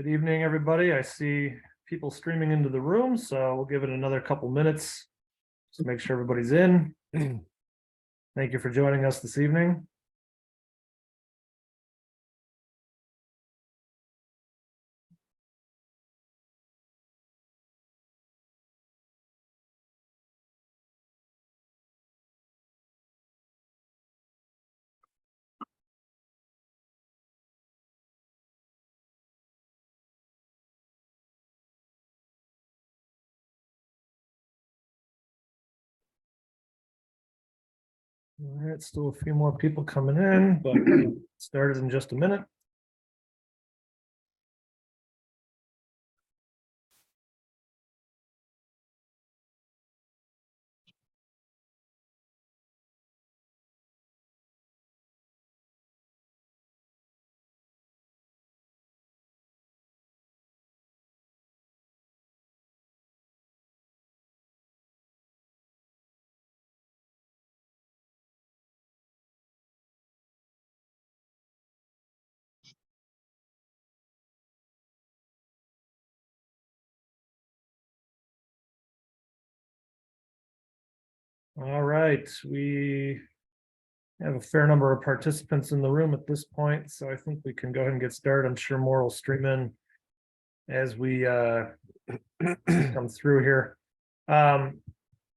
Good evening, everybody. I see people streaming into the room, so we'll give it another couple minutes to make sure everybody's in. Thank you for joining us this evening. All right, still a few more people coming in, but we'll get started in just a minute. All right, we have a fair number of participants in the room at this point, so I think we can go ahead and get started. I'm sure more will stream in as we come through here. My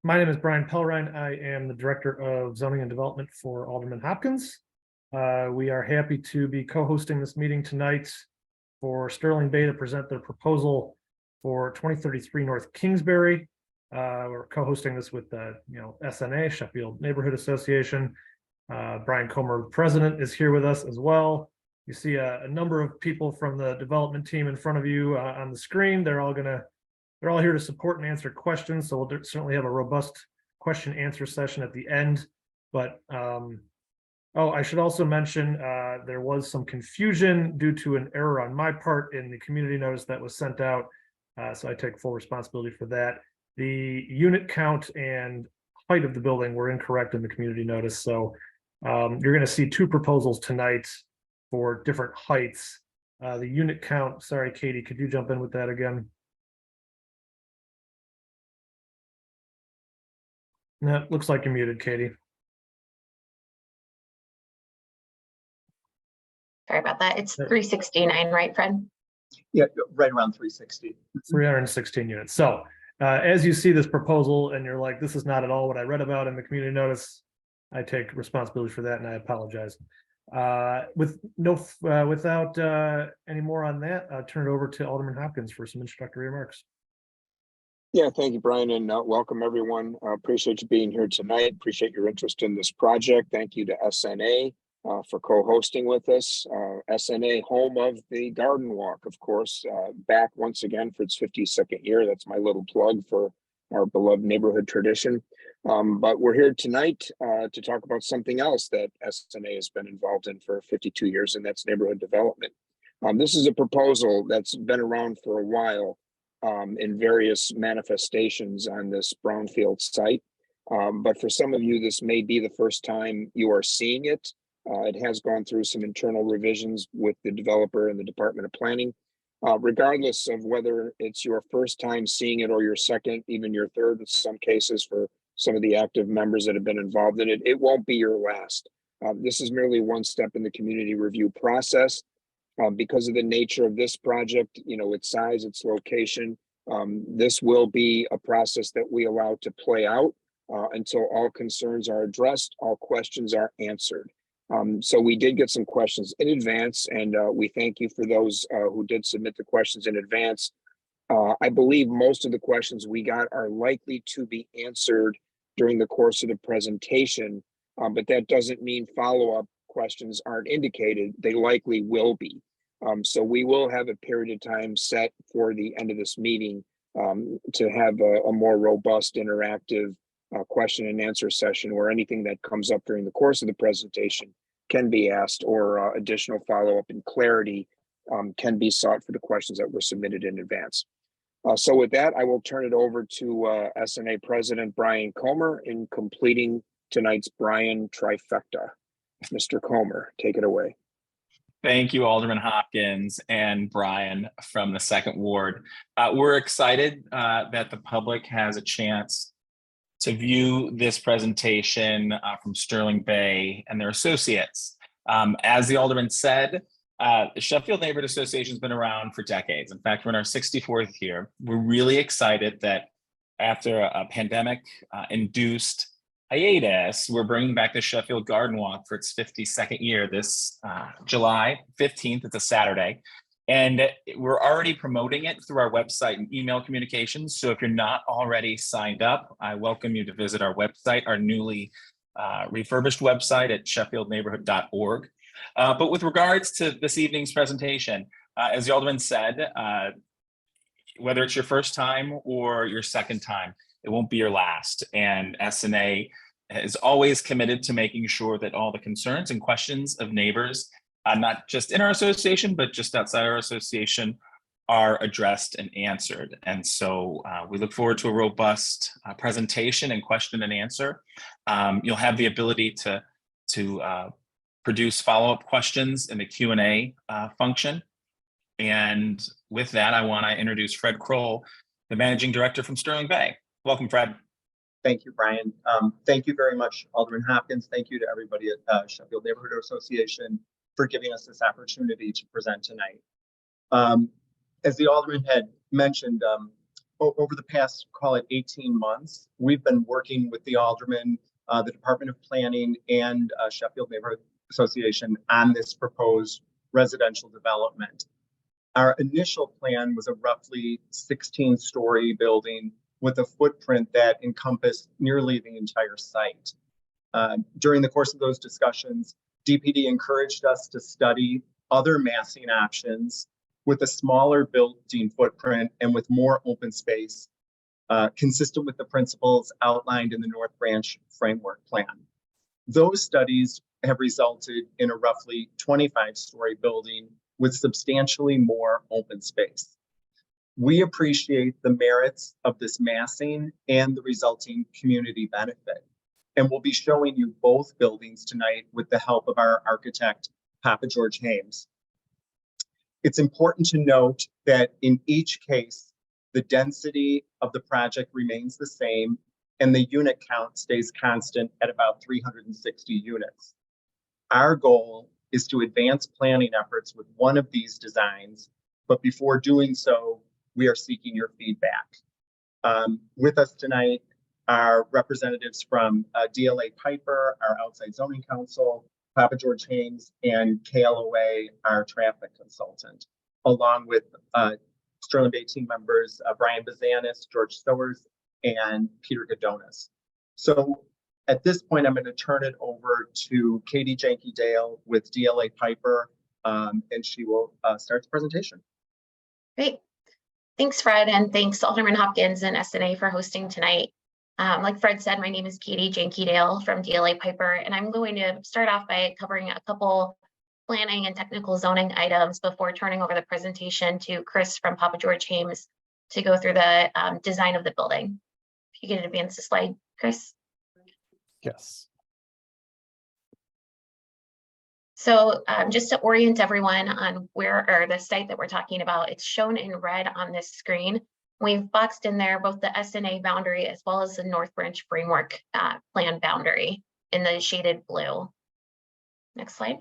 name is Brian Pellrine. I am the Director of Zoning and Development for Alderman Hopkins. We are happy to be co-hosting this meeting tonight for Sterling Bay to present their proposal for 2033 North Kingsbury. We're co-hosting this with the SNA, Sheffield Neighborhood Association. Brian Comer, the president, is here with us as well. You see a number of people from the development team in front of you on the screen. They're all here to support and answer questions. So we'll certainly have a robust question answer session at the end. But I should also mention there was some confusion due to an error on my part in the community notice that was sent out. So I take full responsibility for that. The unit count and height of the building were incorrect in the community notice. So you're going to see two proposals tonight for different heights. The unit count, sorry, Katie, could you jump in with that again? No, looks like you're muted, Katie. Sorry about that. It's 369, right, Fred? Yeah, right around 360. 316 units. So as you see this proposal and you're like, this is not at all what I read about in the community notice, I take responsibility for that and I apologize. Without any more on that, I'll turn it over to Alderman Hopkins for some introductory remarks. Yeah, thank you, Brian, and welcome everyone. Appreciate you being here tonight. Appreciate your interest in this project. Thank you to SNA for co-hosting with us. SNA, home of the Garden Walk, of course, back once again for its 52nd year. That's my little plug for our beloved neighborhood tradition. But we're here tonight to talk about something else that SNA has been involved in for 52 years, and that's neighborhood development. This is a proposal that's been around for a while. In various manifestations on this brownfield site. But for some of you, this may be the first time you are seeing it. It has gone through some internal revisions with the developer and the Department of Planning. Regardless of whether it's your first time seeing it or your second, even your third in some cases for some of the active members that have been involved in it, it won't be your last. This is merely one step in the community review process. Because of the nature of this project, its size, its location, this will be a process that we allow to play out until all concerns are addressed, all questions are answered. So we did get some questions in advance, and we thank you for those who did submit the questions in advance. I believe most of the questions we got are likely to be answered during the course of the presentation, but that doesn't mean follow-up questions aren't indicated. They likely will be. So we will have a period of time set for the end of this meeting to have a more robust interactive question and answer session where anything that comes up during the course of the presentation can be asked, or additional follow-up and clarity can be sought for the questions that were submitted in advance. So with that, I will turn it over to SNA President Brian Comer in completing tonight's Brian trifecta. Mr. Comer, take it away. Thank you, Alderman Hopkins and Brian from the Second Ward. We're excited that the public has a chance to view this presentation from Sterling Bay and their associates. As the Alderman said, the Sheffield Neighborhood Association has been around for decades. In fact, we're in our 64th year. We're really excited that after a pandemic-induced hiatus, we're bringing back the Sheffield Garden Walk for its 52nd year this July 15th. It's a Saturday. And we're already promoting it through our website and email communications. So if you're not already signed up, I welcome you to visit our website, our newly refurbished website at sheffieldneighborhood.org. But with regards to this evening's presentation, as the Alderman said, whether it's your first time or your second time, it won't be your last. And SNA is always committed to making sure that all the concerns and questions of neighbors, not just in our association, but just outside our association, are addressed and answered. And so we look forward to a robust presentation and question and answer. You'll have the ability to produce follow-up questions in the Q&A function. And with that, I want to introduce Fred Kroll, the Managing Director from Sterling Bay. Welcome, Fred. Thank you, Brian. Thank you very much, Alderman Hopkins. Thank you to everybody at Sheffield Neighborhood Association for giving us this opportunity to present tonight. As the Alderman had mentioned, over the past, call it 18 months, we've been working with the Alderman, the Department of Planning, and Sheffield Neighborhood Association on this proposed residential development. Our initial plan was a roughly 16-story building with a footprint that encompassed nearly the entire site. During the course of those discussions, DPD encouraged us to study other massing options with a smaller building footprint and with more open space, consistent with the principles outlined in the North Branch Framework Plan. Those studies have resulted in a roughly 25-story building with substantially more open space. We appreciate the merits of this massing and the resulting community benefit. And we'll be showing you both buildings tonight with the help of our architect, Papa George Hames. It's important to note that in each case, the density of the project remains the same and the unit count stays constant at about 360 units. Our goal is to advance planning efforts with one of these designs, but before doing so, we are seeking your feedback. With us tonight are representatives from DLA Piper, our outside zoning counsel, Papa George Hames, and KLOA, our traffic consultant, along with Sterling Bay team members Brian Bazanis, George Stowers, and Peter Godonis. So at this point, I'm going to turn it over to Katie Janke-Dale with DLA Piper, and she will start the presentation. Great. Thanks, Fred, and thanks Alderman Hopkins and SNA for hosting tonight. Like Fred said, my name is Katie Janke-Dale from DLA Piper, and I'm going to start off by covering a couple planning and technical zoning items before turning over the presentation to Chris from Papa George Hames to go through the design of the building. If you could advance the slide, Chris. Yes. So just to orient everyone on where, or the site that we're talking about, it's shown in red on this screen. We've boxed in there both the SNA boundary as well as the North Branch Framework Plan boundary in the shaded blue. Next slide.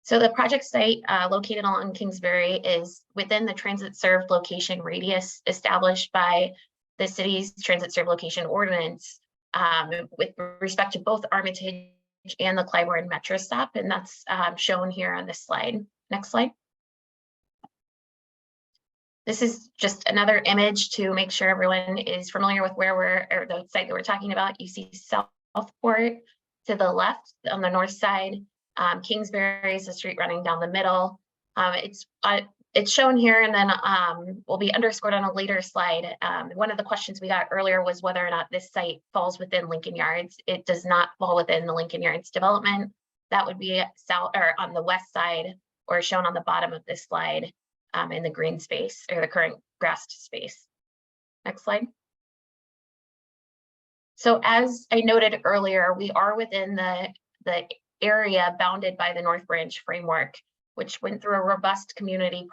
So the project site located along Kingsbury is within the transit served location radius established by the city's transit served location ordinance with respect to both Armitage and the Clybourne Metro stop, and that's shown here on this slide. Next slide. This is just another image to make sure everyone is familiar with where we're, or the site that we're talking about. You see Southport to the left on the north side. Kingsbury is the street running down the middle. It's shown here and then will be underscored on a later slide. One of the questions we got earlier was whether or not this site falls within Lincoln Yards. It does not fall within the Lincoln Yards development. That would be south or on the west side, or shown on the bottom of this slide in the green space or the current grassed space. Next slide. So as I noted earlier, we are within the area bounded by the North Branch framework, which went through a robust community,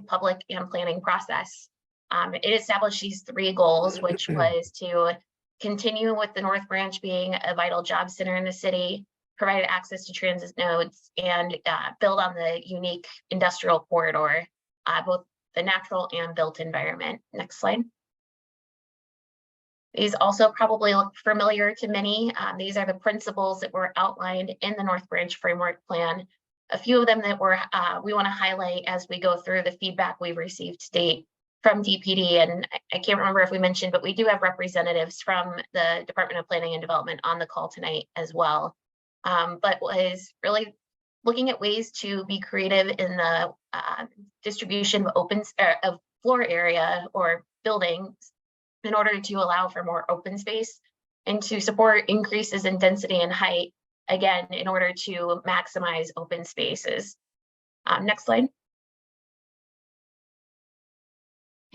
public, and planning process. It established these 3 goals, which was to continue with the North Branch being a vital job center in the city, provide access to transit nodes, and build on the unique industrial corridor, both the natural and built environment. Next slide. These also probably look familiar to many. These are the principles that were outlined in the North Branch Framework Plan. A few of them that we want to highlight as we go through the feedback we've received to date from DPD. And I can't remember if we mentioned, but we do have representatives from the Department of Planning and Development on the call tonight as well. But was really looking at ways to be creative in the distribution of floor area or buildings in order to allow for more open space and to support increases in density and height, again, in order to maximize open spaces. Next slide.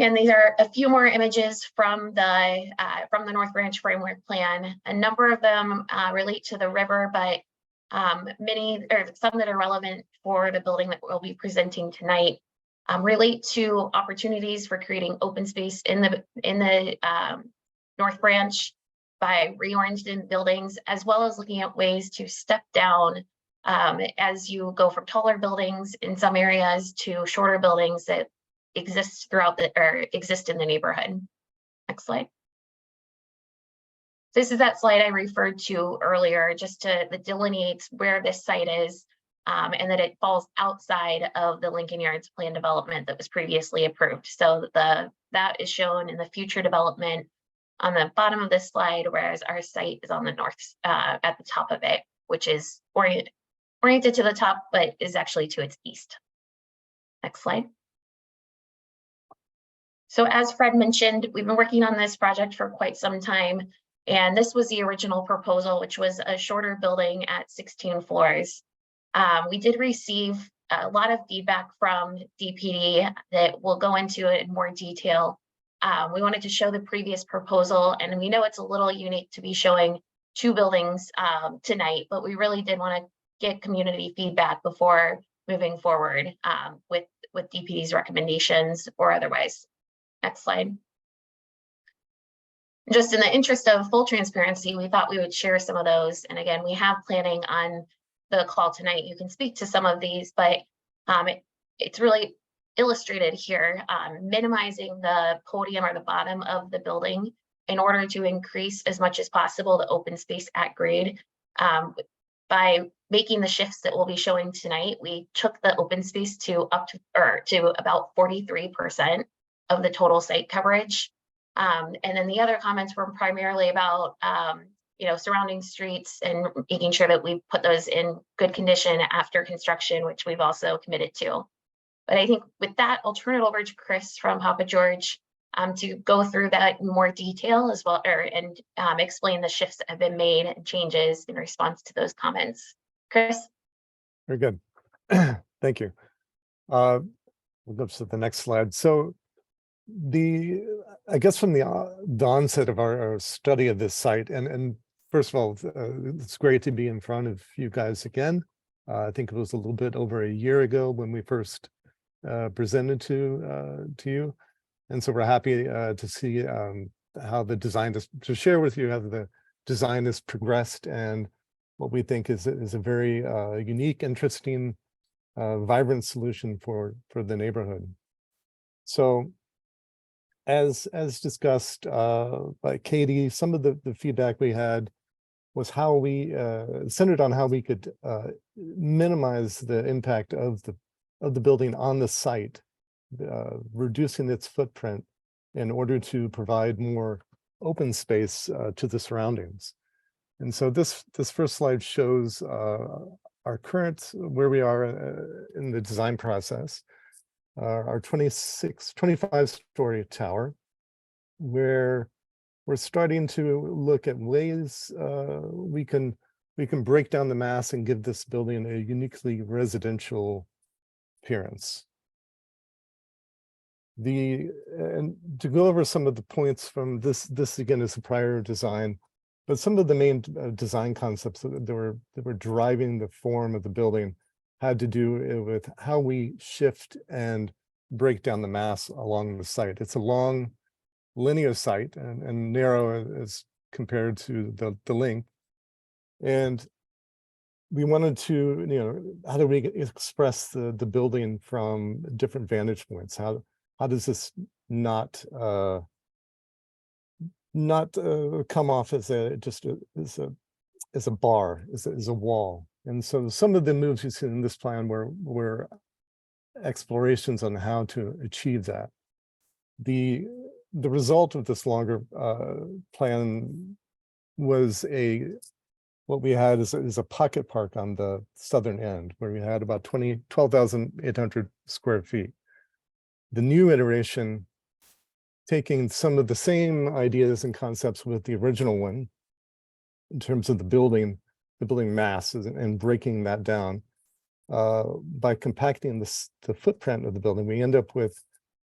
And these are a few more images from the North Branch Framework Plan. A number of them relate to the river, but many or some that are relevant for the building that we'll be presenting tonight relate to opportunities for creating open space in the North Branch by reorienting buildings, as well as looking at ways to step down as you go from taller buildings in some areas to shorter buildings that exist exist in the neighborhood. Next slide. This is that slide I referred to earlier, just that delineates where this site is and that it falls outside of the Lincoln Yards plan development that was previously approved. So that is shown in the future development on the bottom of this slide, whereas our site is on the north at the top of it, which is oriented to the top, but is actually to its east. Next slide. So as Fred mentioned, we've been working on this project for quite some time, and this was the original proposal, which was a shorter building at 16 floors. We did receive a lot of feedback from DPD that we'll go into it in more detail. We wanted to show the previous proposal, and we know it's a little unique to be showing 2 buildings tonight, but we really did want to get community feedback before moving forward with DPD's recommendations or otherwise. Next slide. Just in the interest of full transparency, we thought we would share some of those. And again, we have planning on the call tonight. You can speak to some of these, but it's really illustrated here, minimizing the podium or the bottom of the building in order to increase as much as possible the open space at grade. By making the shifts that we'll be showing tonight, we took the open space to about 43% of the total site coverage. And then the other comments were primarily about surrounding streets and making sure that we put those in good condition after construction, which we've also committed to. But I think with that, I'll turn it over to Chris from Papa George to go through that in more detail as well, and explain the shifts that have been made and changes in response to those comments. Chris? Very good. Thank you. We'll go to the next slide. So I guess from the onset of our study of this site, and first of all, it's great to be in front of you guys again. I think it was a little bit over a year ago when we first presented to you. And so we're happy to see how the design to share with you how the design has progressed and what we think is a very unique, interesting, vibrant solution for the neighborhood. So as discussed by Katie, some of the feedback we had was how we centered on how we could minimize the impact of the building on the site, reducing its footprint in order to provide more open space to the surroundings. And so this first slide shows our current, where we are in the design process, our 25-story tower, where we're starting to look at ways we can break down the mass and give this building a uniquely residential appearance. And to go over some of the points from this again is a prior design. But some of the main design concepts that were driving the form of the building had to do with how we shift and break down the mass along the site. It's a long linear site and narrow as compared to the length. And we wanted to, how do we express the building from different vantage points? How does this not come off as a bar, as a wall? And so some of the moves you see in this plan were explorations on how to achieve that. The result of this longer plan was what we had is a pocket park on the southern end, where we had about 12,800 square feet. The new iteration, taking some of the same ideas and concepts with the original one in terms of the building mass and breaking that down, by compacting the footprint of the building, we end up with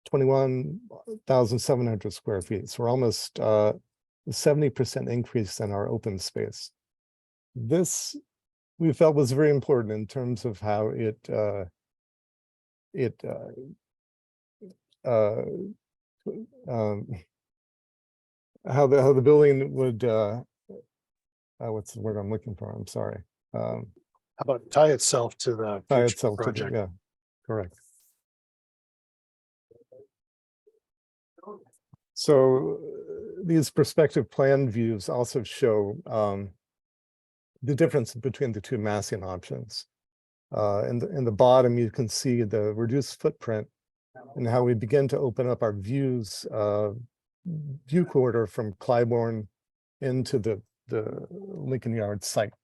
21,700 square feet. So we're almost 70% increase in our open space. This we felt was very important in terms of how how the building would what's the word I'm looking for? I'm sorry. How about tie itself to the Tie future itself to project? yeah, correct. So these perspective plan views also show the difference between the two massing options. In the bottom, you can see the reduced footprint and how we begin to open up our view corridor from Clybourne into the Lincoln Yard site.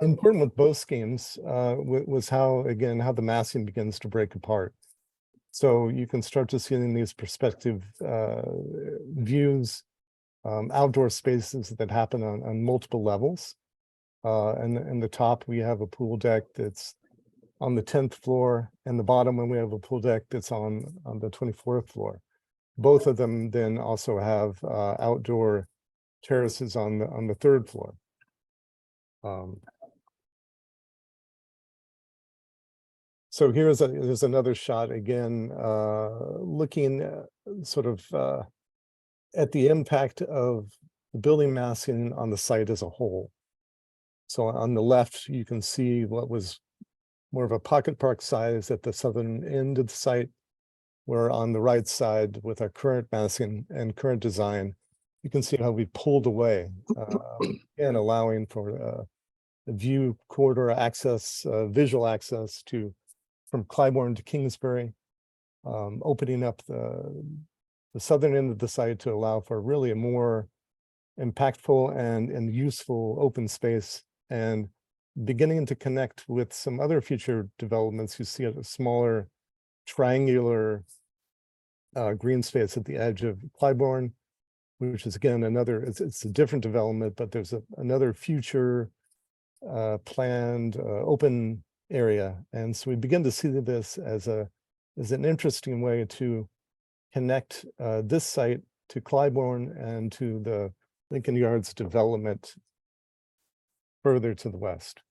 Important with both schemes was how the massing begins to break apart. So you can start to see in these perspective views, outdoor spaces that happen on multiple levels. And in the top, we have a pool deck that's on the 10th floor, and the bottom one, we have a pool deck that's on the 24th floor. Both of them then also have outdoor terraces on the 3rd floor. So here's another shot again, looking sort of at the impact of the building massing on the site as a whole. So on the left, you can see what was more of a pocket park size at the southern end of the site, where on the right side with our current massing and current design, you can see how we pulled away and allowing for the view corridor access, visual access from Clybourne to Kingsbury, opening up the southern end of the site to allow for really a more impactful and useful open space, and beginning to connect with some other future developments. You see a smaller triangular green space at the edge of Clybourne, which is again it's a different development, but there's another future planned open area. And so we begin to see this as an interesting way to connect this site to Clybourne and to the Lincoln Yards development further to the west.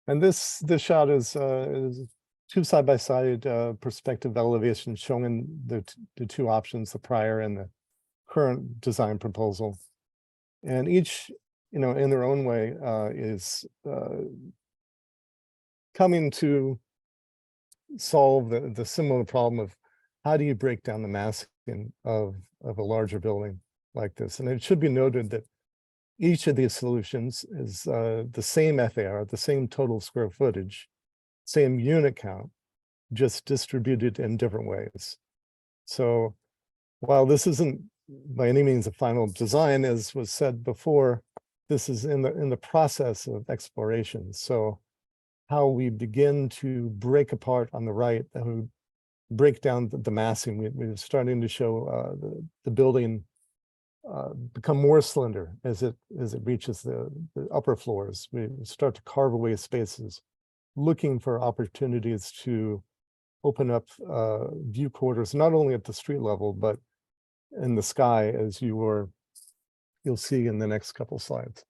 And this shot is two side-by-side perspective elevations showing the two options, the prior and the current design proposal. And each, in their own way, is coming to solve the similar problem of how do you break down the massing of a larger building like this. And it should be noted that each of these solutions is the same FAR, the same total square footage, same unit count, just distributed in different ways. So while this isn't by any means a final design, as was said before, this is in the process of exploration. So how we begin to break apart on the right, and break down the massing, we're starting to show the building become more slender as it reaches the upper floors. We start to carve away spaces looking for opportunities to open up view quarters, not only at the street level, but in the sky, as you'll see in the next couple slides.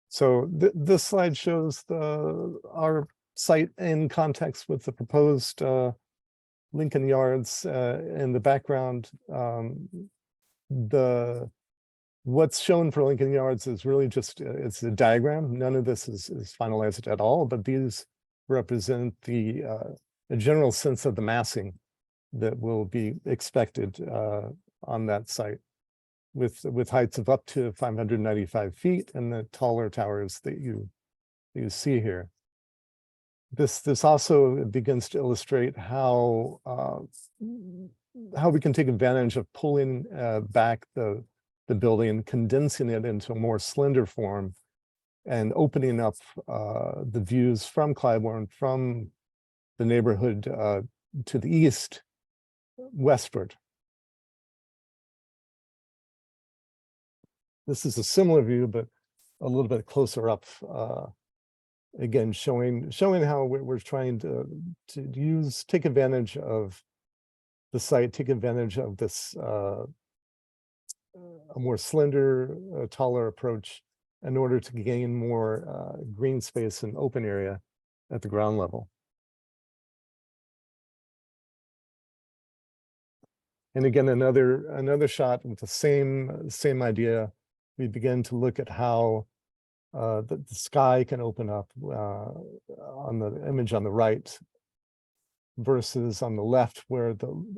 So this slide shows our site in context with the proposed Lincoln Yards in the background. What's shown for Lincoln Yards is really just, it's a diagram. None of this is finalized at all, but these represent a general sense of the massing that will be expected on that site, with heights of up to 595 feet and the taller towers that you see here. This also begins to illustrate how we can take advantage of pulling back the building, condensing it into a more slender form, and opening up the views from Clybourne, from the neighborhood to the east, westward. This is a similar view, but a little bit closer up. Again, showing how we're trying to take advantage of the site, take advantage of this a more slender, taller approach in order to gain more green space and open area at the ground level. And again, another shot with the same idea. We begin to look at how the sky can open up on the image on the right versus on the left, where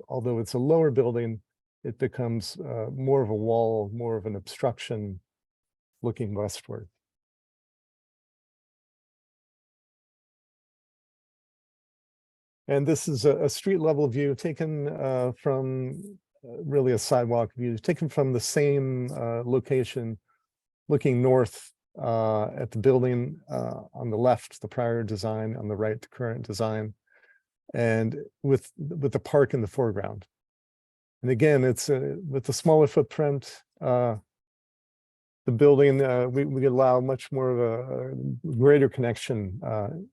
although it's a lower building, it becomes more of a wall, more of an obstruction looking westward. And this is a street level view taken from really a sidewalk view, taken from the same location, looking north at the building on the left, the prior design, on the right, the current design, and with the park in the foreground. And again, it's with the smaller footprint, the building, we allow much more of a greater connection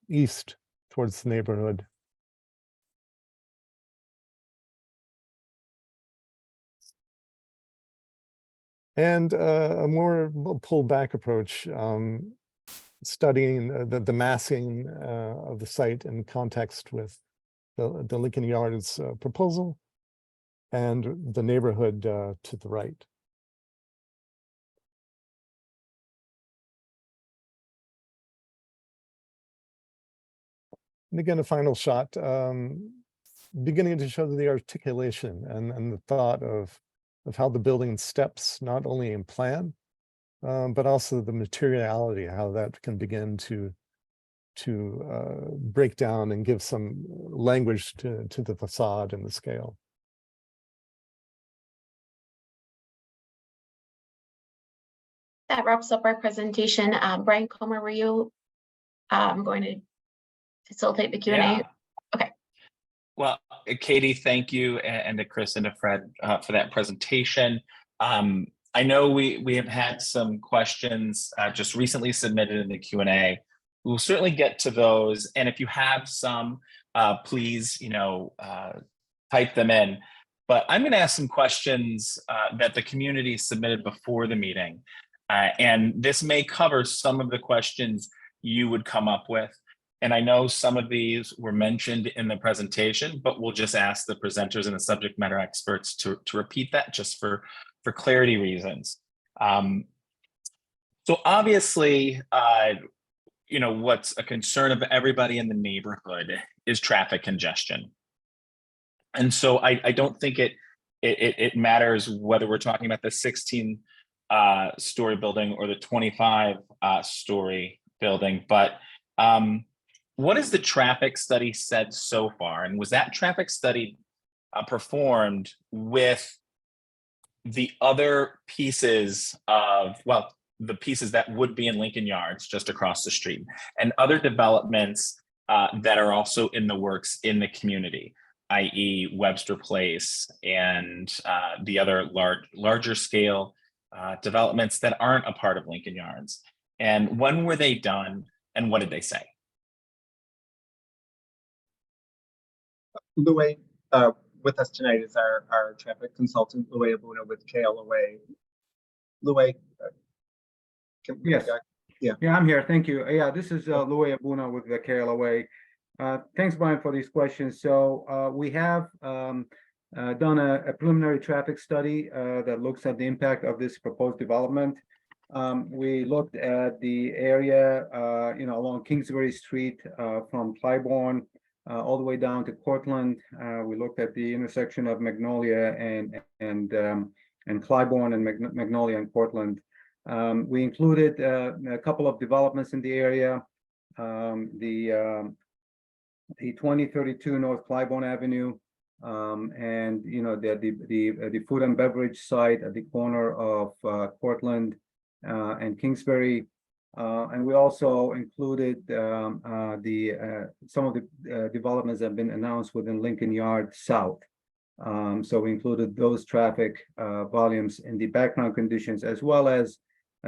east towards the neighborhood. And a more pulled back approach, studying the massing of the site in context with the Lincoln Yards proposal and the neighborhood to the right. And again, a final shot, beginning to show the articulation and the thought of how the building steps, not only in plan, but also the materiality, how that can begin to break down and give some language to the facade and the scale. That wraps up our presentation. Brian Comer, were you going to facilitate the Q&A? Yeah. Okay. Well, Katie, thank you, and to Chris and to Fred for that presentation. I know we have had some questions just recently submitted in the Q&A. We'll certainly get to those, and if you have some, please, type them in. But I'm going to ask some questions that the community submitted before the meeting, and this may cover some of the questions you would come up with. And I know some of these were mentioned in the presentation, but we'll just ask the presenters and the subject matter experts to repeat that just for clarity reasons. So obviously, what's a concern of everybody in the neighborhood is traffic congestion. And so I don't think it matters whether we're talking about the 16 story building or the 25 story building, but what has the traffic study said so far? And was that traffic study performed with the other pieces of, well, the pieces that would be in Lincoln Yards just across the street, and other developments that are also in the works in the community, i.e. Webster Place and the other larger scale developments that aren't a part of Lincoln Yards? And when were they done? And what did they say? Louis, with us tonight is our traffic consultant, Louis Abuna with KLOA. Louis, Yes. Yeah. Yeah, I'm here. Thank you. Yeah, this is Louis Abuna with the KLOA. Thanks, Brian, for these questions. So we have done a preliminary traffic study that looks at the impact of this proposed development. We looked at the area, along Kingsbury Street from Clybourne all the way down to Cortland. We looked at the intersection of Magnolia and Clybourne and Magnolia and Cortland. We included a couple of developments in the area. The 2032 North Clybourne Avenue, and the food and beverage site at the corner of Cortland and Kingsbury. And we also included some of the developments that have been announced within Lincoln Yard South. So we included those traffic volumes in the background conditions, as well as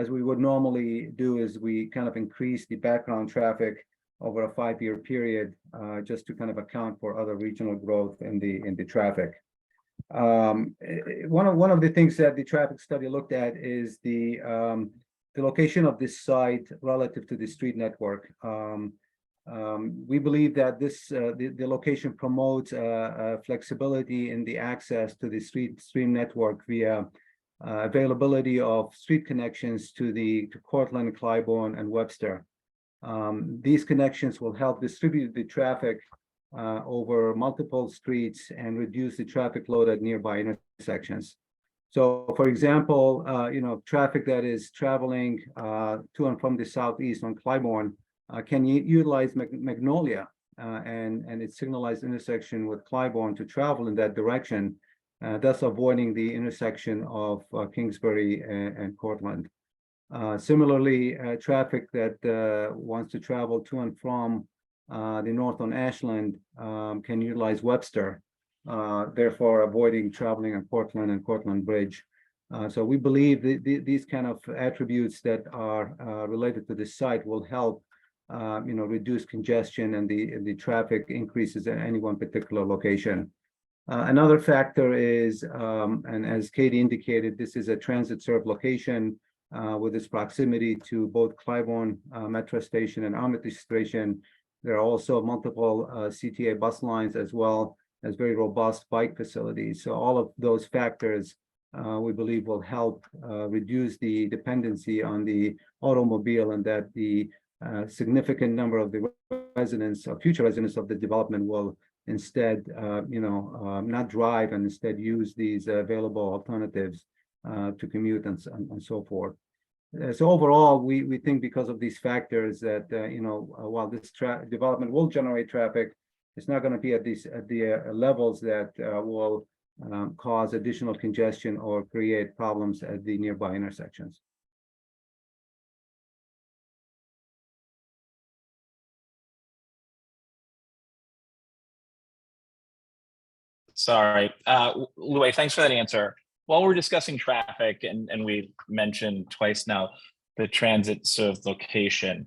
we would normally do, is we kind of increase the background traffic over a 5-year period, just to kind of account for other regional growth in the traffic. One of the things that the traffic study looked at is the location of this site relative to the street network. We believe that the location promotes flexibility in the access to the stream network via availability of street connections to Cortland, Clybourne, and Webster. These connections will help distribute the traffic over multiple streets and reduce the traffic load at nearby intersections. So, for example, traffic that is traveling to and from the southeast on Clybourne can utilize Magnolia and its signalized intersection with Clybourne to travel in that direction, thus avoiding the intersection of Kingsbury and Cortland. Similarly, traffic that wants to travel to and from the north on Ashland can utilize Webster, therefore avoiding traveling on Cortland and Cortland Bridge. So we believe these kind of attributes that are related to this site will help reduce congestion and the traffic increases at any one particular location. Another factor is, and as Katie indicated, this is a transit served location with its proximity to both Clybourne Metro Station and Armitage Station. There are also multiple CTA bus lines, as well as very robust bike facilities. So all of those factors we believe will help reduce the dependency on the automobile, and that the significant number of the residents or future residents of the development will instead not drive and instead use these available alternatives to commute and so forth. So overall, we think because of these factors that while this development will generate traffic, it's not going to be at the levels that will cause additional congestion or create problems at the nearby intersections. Sorry, Louis, thanks for that answer. While we're discussing traffic, and we mentioned twice now the transit served location,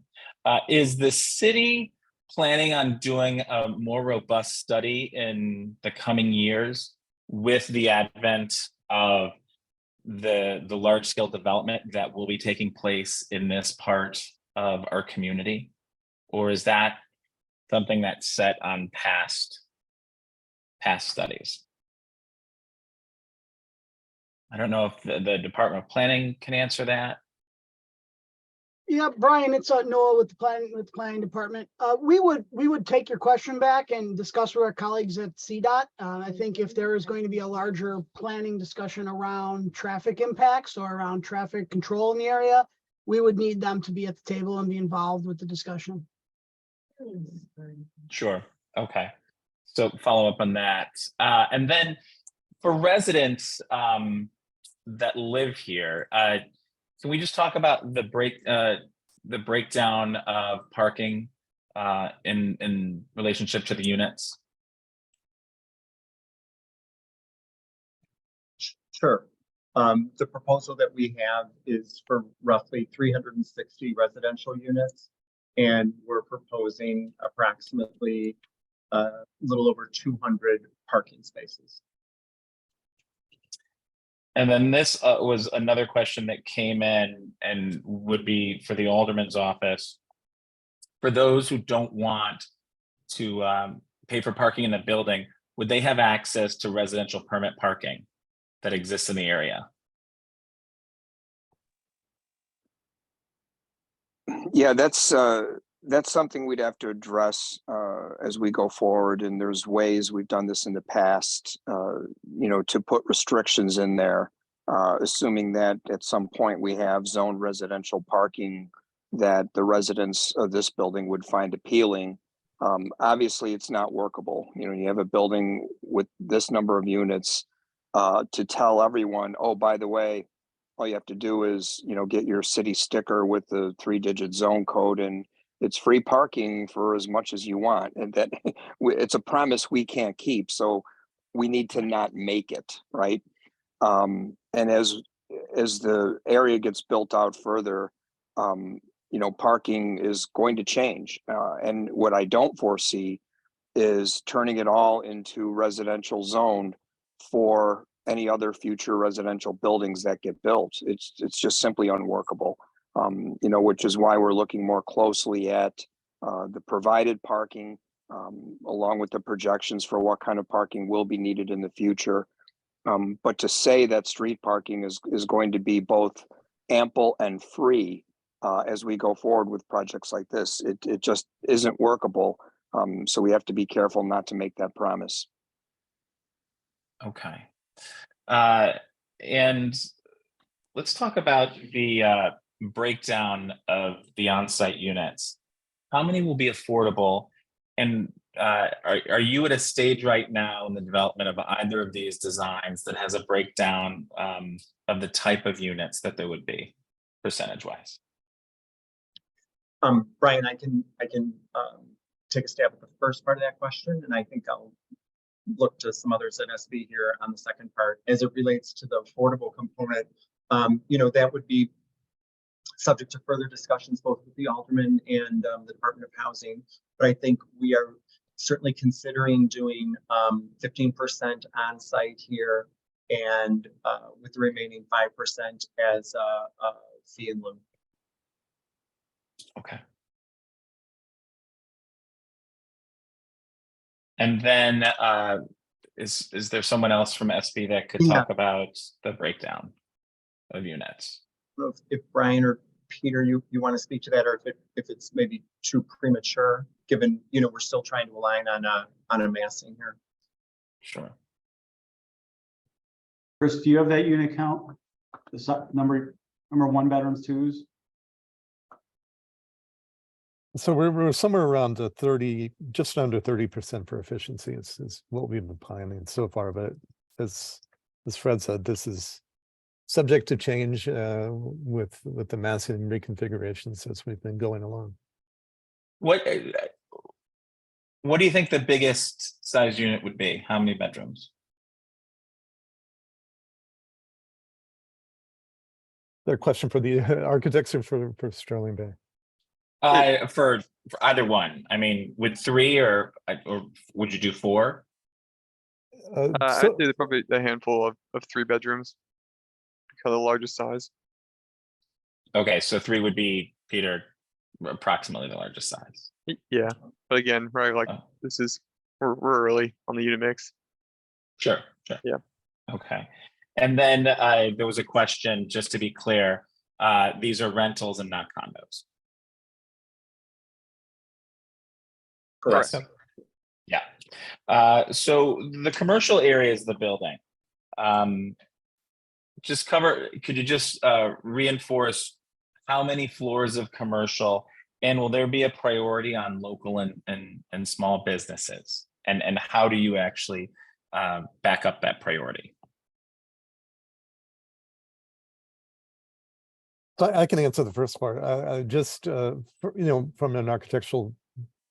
is the city planning on doing a more robust study in the coming years with the advent of the large scale development that will be taking place in this part of our community? Or is that something that's set on past studies? I don't know if the Department of Planning can answer that. Yeah, Brian, it's Noah with the planning department. We would take your question back and discuss with our colleagues at CDOT. I think if there is going to be a larger planning discussion around traffic impacts or around traffic control in the area, we would need them to be at the table and be involved with the discussion. Sure. Okay. So follow up on that. And then for residents that live here, can we just talk about the breakdown of parking in relationship to the units? Sure. The proposal that we have is for roughly 360 residential units, and we're proposing approximately a little over 200 parking spaces. And then this was another question that came in and would be for the Alderman's office. For those who don't want to pay for parking in the building, would they have access to residential permit parking that exists in the area? Yeah, that's something we'd have to address as we go forward. And there's ways we've done this in the past, to put restrictions in there, assuming that at some point we have zoned residential parking that the residents of this building would find appealing. Obviously, it's not workable. You have a building with this number of units to tell everyone, oh, by the way, all you have to do is, get your city sticker with the 3-digit zone code, and it's free parking for as much as you want. And that it's a promise we can't keep. So we need to not make it, right? And as the area gets built out further, parking is going to change. And what I don't foresee is turning it all into residential zoned for any other future residential buildings that get built. It's just simply unworkable. Which is why we're looking more closely at the provided parking, along with the projections for what kind of parking will be needed in the future. But to say that street parking is going to be both ample and free as we go forward with projects like this, it just isn't workable. So we have to be careful not to make that promise. Okay. And let's talk about the breakdown of the on-site units. How many will be affordable? And are you at a stage right now in the development of either of these designs that has a breakdown of the type of units that there would be percentage-wise? Brian, I can take a stab at the first part of that question, and I think I'll look to some others at SB here on the second part. As it relates to the affordable component, that would be subject to further discussions both with the Alderman and the Department of Housing. But I think we are certainly considering doing 15% on site here, and with the remaining 5% as a fee in lieu. Okay. And then is there someone else from SB that could talk about the breakdown of units? If Brian or Peter, you want to speak to that, or if it's maybe too premature, given we're still trying to align on a massing here. Sure. Chris, do you have that unit count? The number 1 bedrooms, 2s? So we're somewhere around 30, just under 30% for efficiency is what we've been planning so far. But as Fred said, this is subject to change with the massing reconfigurations as we've been going along. What do you think the biggest size unit would be? How many bedrooms? Their question for the architects or for Sterling Bay? For either one. I mean, would 3 or would you do 4? I'd say probably a handful of 3 bedrooms, because of the largest size. Okay, so 3 would be, Peter, approximately the largest size. Yeah, but again, right, like this is we're early on the unit mix. Sure. Yeah. Okay. And then there was a question, just to be clear, these are rentals and not condos. Correct. Yeah. So the commercial areas of the building, could you just reinforce how many floors of commercial, and will there be a priority on local and small businesses? And how do you actually back up that priority? I can answer the first part. From an architectural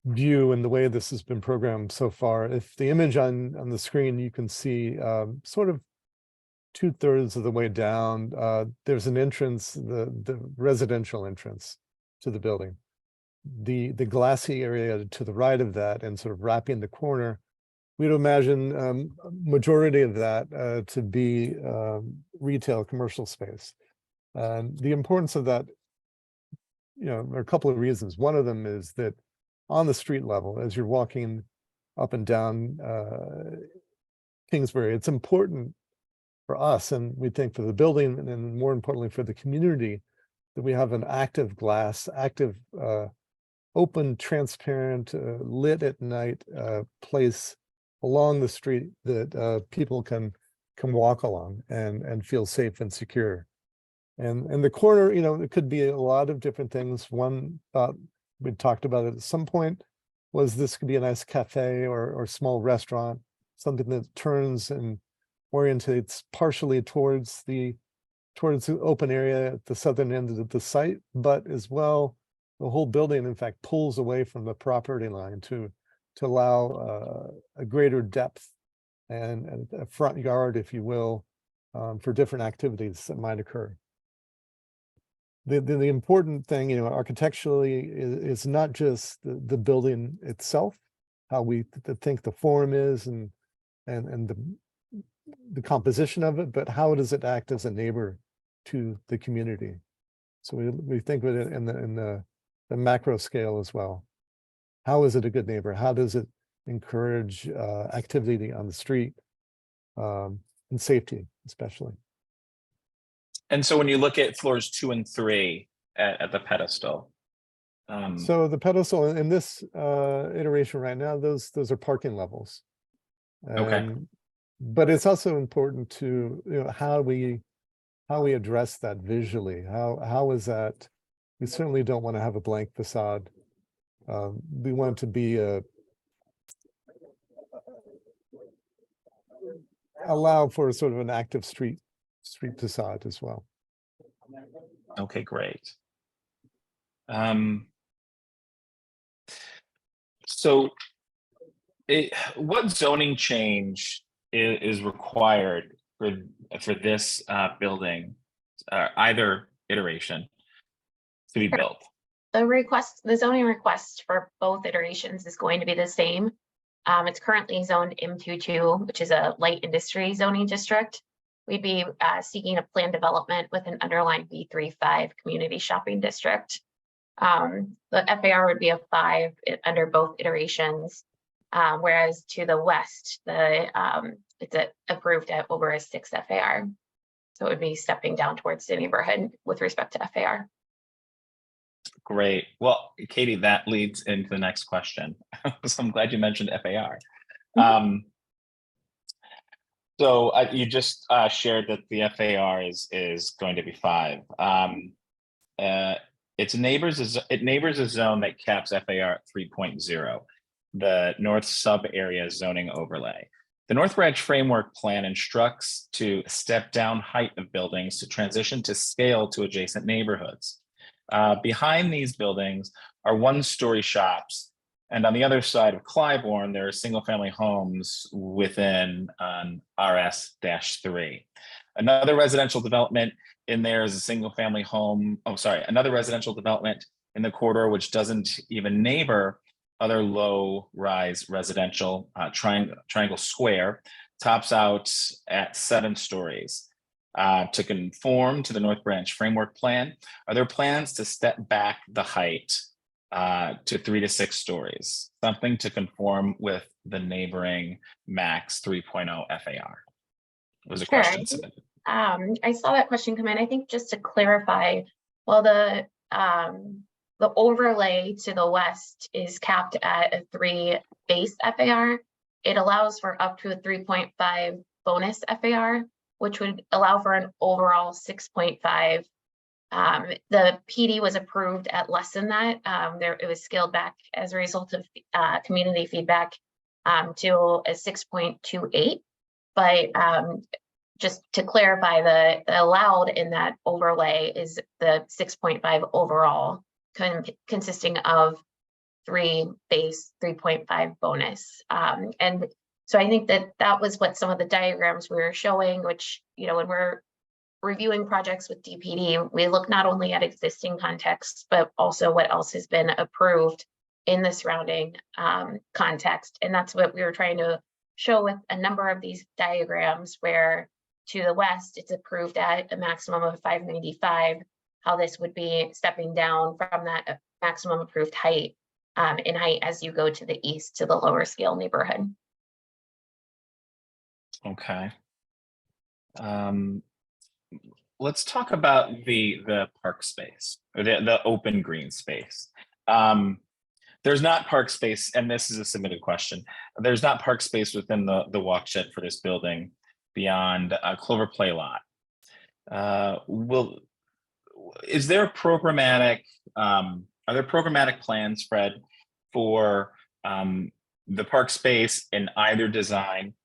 view and the way this has been programmed so far, if the image on the screen, you can see sort of 2/3 of the way down, there's an entrance, the residential entrance to the building. The glassy area to the right of that and sort of wrapping the corner, we'd imagine majority of that to be retail commercial space. And the importance of that, there are a couple of reasons. One of them is that on the street level, as you're walking up and down Kingsbury, it's important for us, and we think for the building, and more importantly for the community, that we have an active glass, open, transparent, lit at night place along the street that people can walk along and feel safe and secure. And the corner, it could be a lot of different things. One thought we talked about it at some point was this could be a nice cafe or small restaurant, something that turns and orientates partially towards the open area at the southern end of the site, but as well, the whole building, in fact, pulls away from the property line to allow a greater depth and a front yard, if you will, for different activities that might occur. The important thing, architecturally, is not just the building itself, how we think the form is and the composition of it, but how does it act as a neighbor to the community? So we think of it in the macro scale as well. How is it a good neighbor? How does it encourage activity on the street and safety, especially? And so when you look at floors 2 and 3 at the pedestal. So the pedestal in this iteration right now, those are parking levels. Okay. But it's also important to how we address that visually. How is that? We certainly don't want to have a blank facade. We want to be allow for sort of an active street facade as well. Okay, great. So what zoning change is required for this building, either iteration, to be built? The zoning request for both iterations is going to be the same. It's currently zoned M22, which is a light industry zoning district. We'd be seeking a plan development with an underlying B35 community shopping district. The FAR would be a 5 under both iterations, whereas to the west, it's approved at over a 6 FAR. So it would be stepping down towards the neighborhood with respect to FAR. Great. Well, Katie, that leads into the next question. So I'm glad you mentioned FAR. So you just shared that the FAR is going to be 5. It neighbors a zone that caps FAR at 3.0, the North Sub Area Zoning Overlay. The North Branch Framework Plan instructs to step down height of buildings to transition to scale to adjacent neighborhoods. Behind these buildings are 1-story shops, and on the other side of Clybourne, there are single-family homes within RS-3. Another residential development in there is a single-family home. Another residential development in the corridor, which doesn't even neighbor other low-rise residential. Triangle Square tops out at 7 stories. To conform to the North Branch Framework Plan, are there plans to step back the height to 3 to 6 stories, something to conform with the neighboring max 3.0 FAR? It was a question submitted. I saw that question come in. I think just to clarify, while the overlay to the west is capped at a 3 base FAR, it allows for up to a 3.5 bonus FAR, which would allow for an overall 6.5. The PD was approved at less than that. It was scaled back as a result of community feedback to a 6.28. But just to clarify, the allowed in that overlay is the 6.5 overall, consisting of 3 base, 3.5 bonus. And So I think that that was what some of the diagrams we were showing, which, you know, when we're reviewing projects with DPD, we look not only at existing context, but also what else has been approved in the surrounding context. And that's what we were trying to show with a number of these diagrams, where to the west, it's approved at a maximum of 595, how this would be stepping down from that maximum approved height in height as you go to the east to the lower scale neighborhood. Okay. Let's talk about the park space, or the open green space. There's not park space, and this is a submitted question. There's not park space within the walk shed for this building beyond a Clover Play lot. Is there programmatic, are there programmatic plans, Fred, for the park space in either design?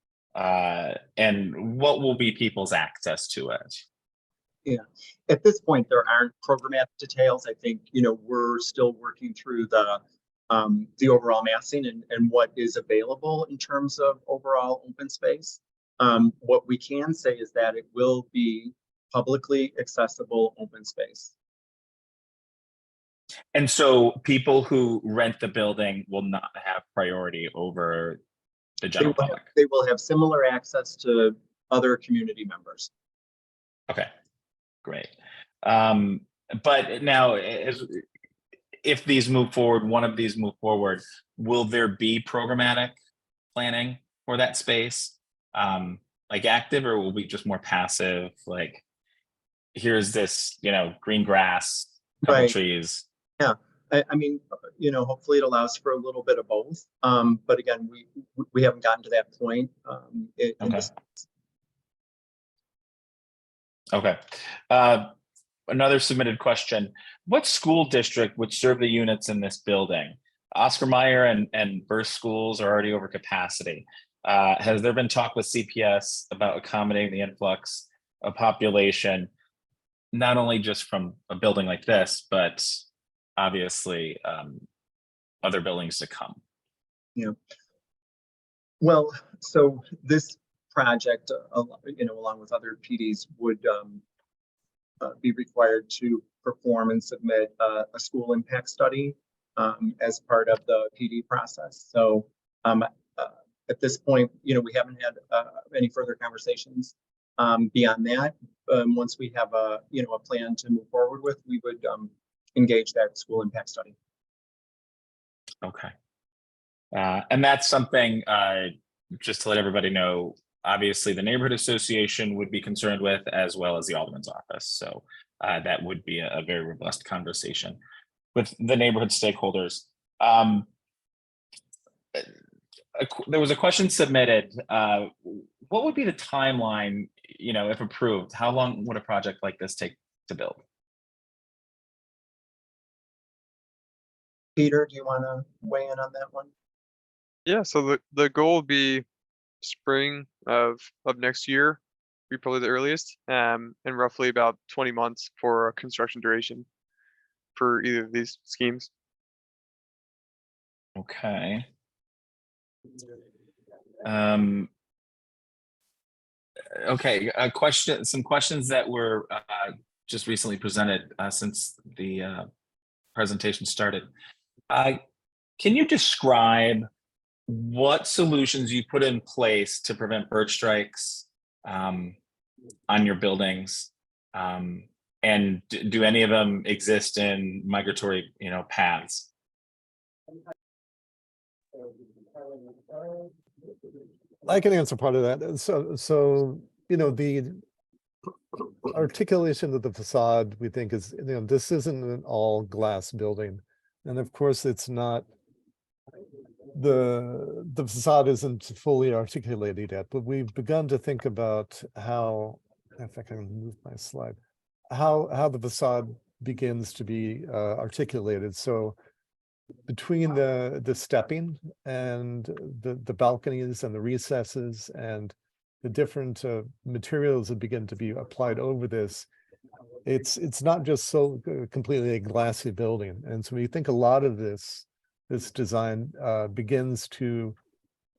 And what will be people's access to it? Yeah, at this point, there aren't programmatic details. I think, you know, we're still working through the overall massing and what is available in terms of overall open space. What we can say is that it will be publicly accessible open space. And so people who rent the building will not have priority over the general public? They will have similar access to other community members. Okay, great. But now, if these move forward, one of these move forward, will there be programmatic planning for that space? Like active, or will be just more passive? Like, here's this, you know, green grass, couple Right. trees. Yeah, I mean, you know, hopefully it allows for a little bit of both. But again, we haven't gotten to that point. Okay. Another submitted question: what school district would serve the units in this building? Oscar Mayer and Burst schools are already over capacity. Has there been talk with CPS about accommodating the influx of population, not only just from a building like this, but obviously other buildings to come? Yeah. Well, so this project, you know, along with other PDs, would be required to perform and submit a school impact study as part of the PD process. So at this point, you know, we haven't had any further conversations beyond that. Once we have a plan to move forward with, we would engage that school impact study. Okay. And that's something, just to let everybody know, obviously the neighborhood association would be concerned with, as well as the alderman's office. So that would be a very robust conversation with the neighborhood stakeholders. There was a question submitted. What would be the timeline, you know, if approved? How long would a project like this take to build? Peter, do you want to weigh in on that one? Yeah, so the goal would be spring of next year, be probably the earliest, and roughly about 20 months for construction duration for either of these schemes. Okay. Okay, some questions that were just recently presented since the presentation started. Can you describe what solutions you put in place to prevent bird strikes on your buildings? And do any of them exist in migratory, you know, paths? I can answer part of that. So you know, the articulation of the facade, we think, is, you know, this isn't an all glass building, and of course it's not. The facade isn't fully articulated yet, but we've begun to think about how, if I can move my slide, how the facade begins to be articulated. So between the stepping and the balconies and the recesses and the different materials that begin to be applied over this, it's not just so completely a glassy building. And so we think a lot of this design begins to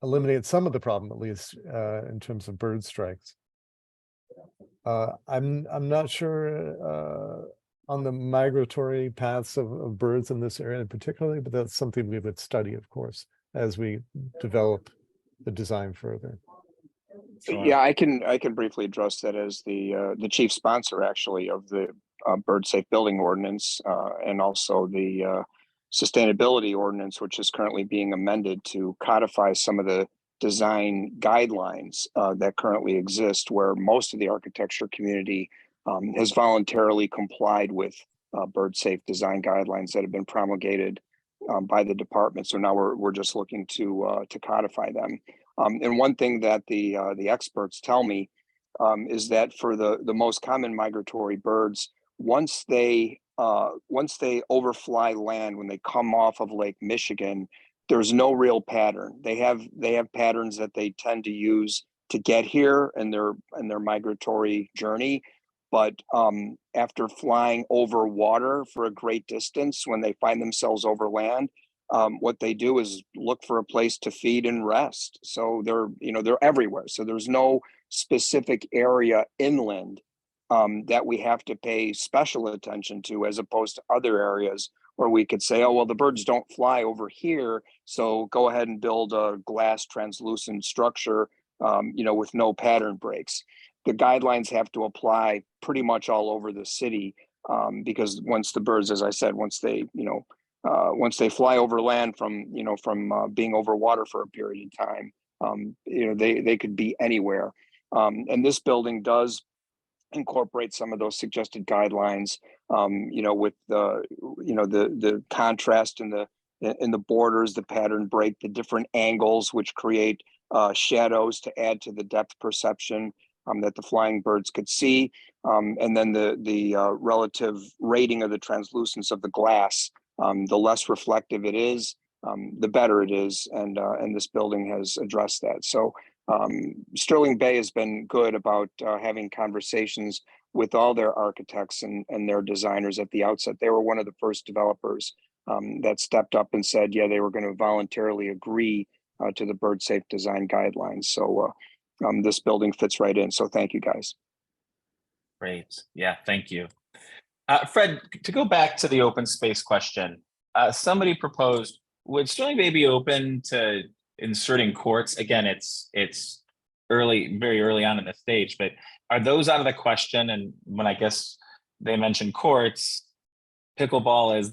eliminate some of the problem, at least in terms of bird strikes. I'm not sure on the migratory paths of birds in this area particularly, but that's something we would study, of course, as we develop the design further. Sure. Yeah, I can briefly address that as the chief sponsor actually of the bird safe building ordinance and also the sustainability ordinance, which is currently being amended to codify some of the design guidelines that currently exist, where most of the architecture community has voluntarily complied with bird safe design guidelines that have been promulgated by the department. So now we're just looking to codify them. And one thing that the experts tell me is that for the most common migratory birds, once they overfly land, when they come off of Lake Michigan, there's no real pattern. They have patterns that they tend to use to get here in their migratory journey. But after flying over water for a great distance, when they find themselves over land, what they do is look for a place to feed and rest. So they're everywhere. So there's no specific area inland that we have to pay special attention to, as opposed to other areas where we could say, oh, well, the birds don't fly over here, so go ahead and build a glass translucent structure, with no pattern breaks. The guidelines have to apply pretty much all over the city because once the birds, as I said, once they fly over land from being over water for a period of time, they could be anywhere. And this building does incorporate some of those suggested guidelines, with the contrast in the borders, the pattern break, the different angles, which create shadows to add to the depth perception that the flying birds could see, and then the relative rating of the translucence of the glass. The less reflective it is, the better it is, and this building has addressed that. So Sterling Bay has been good about having conversations with all their architects and their designers at the outset. They were one of the first developers that stepped up and said, yeah, they were going to voluntarily agree to the bird safe design guidelines. So this building fits right in. So thank you, guys. Great. Yeah, thank you. Fred, to go back to the open space question, somebody proposed, would Sterling Bay be open to inserting courts? Again, it's very early on in the stage, but are those out of the question? And when I guess they mentioned courts, pickleball is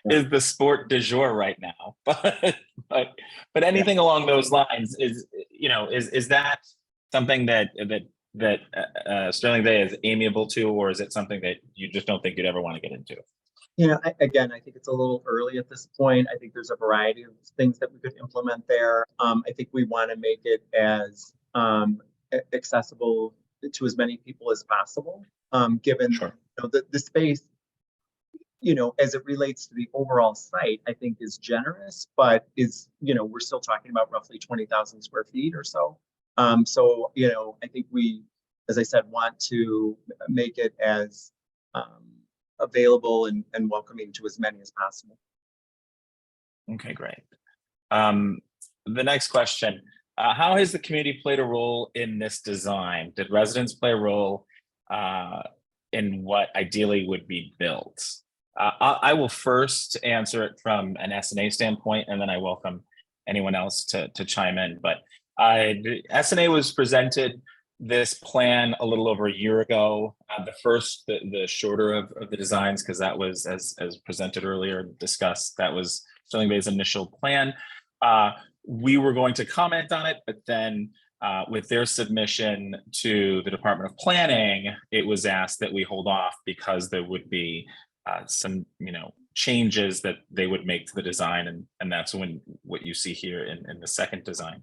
the sport du jour right now. But anything along those lines is that something that Sterling Bay is amiable to, or is it something that you just don't think you'd ever want to get into? Again, I think it's a little early at this point. I think there's a variety of things that we could implement there. I think we want to make it as accessible to as many people as possible, given the space, as it relates to the overall site, I think is generous, but we're still talking about roughly 20,000 square feet or so. So, I think we, as I said, want to make it as available and welcoming to as many as possible. Okay, great. The next question, how has the community played a role in this design? Did residents play a role in what ideally would be built? I will first answer it from an S&A standpoint, and then I welcome anyone else to chime in. But S&A was presented this plan a little over a year ago. The shorter of the designs, because that was, as presented earlier, discussed, that was Sterling Bay's initial plan. We were going to comment on it, but then with their submission to the Department of Planning, it was asked that we hold off because there would be some changes that they would make to the design, and that's what you see here in the second design.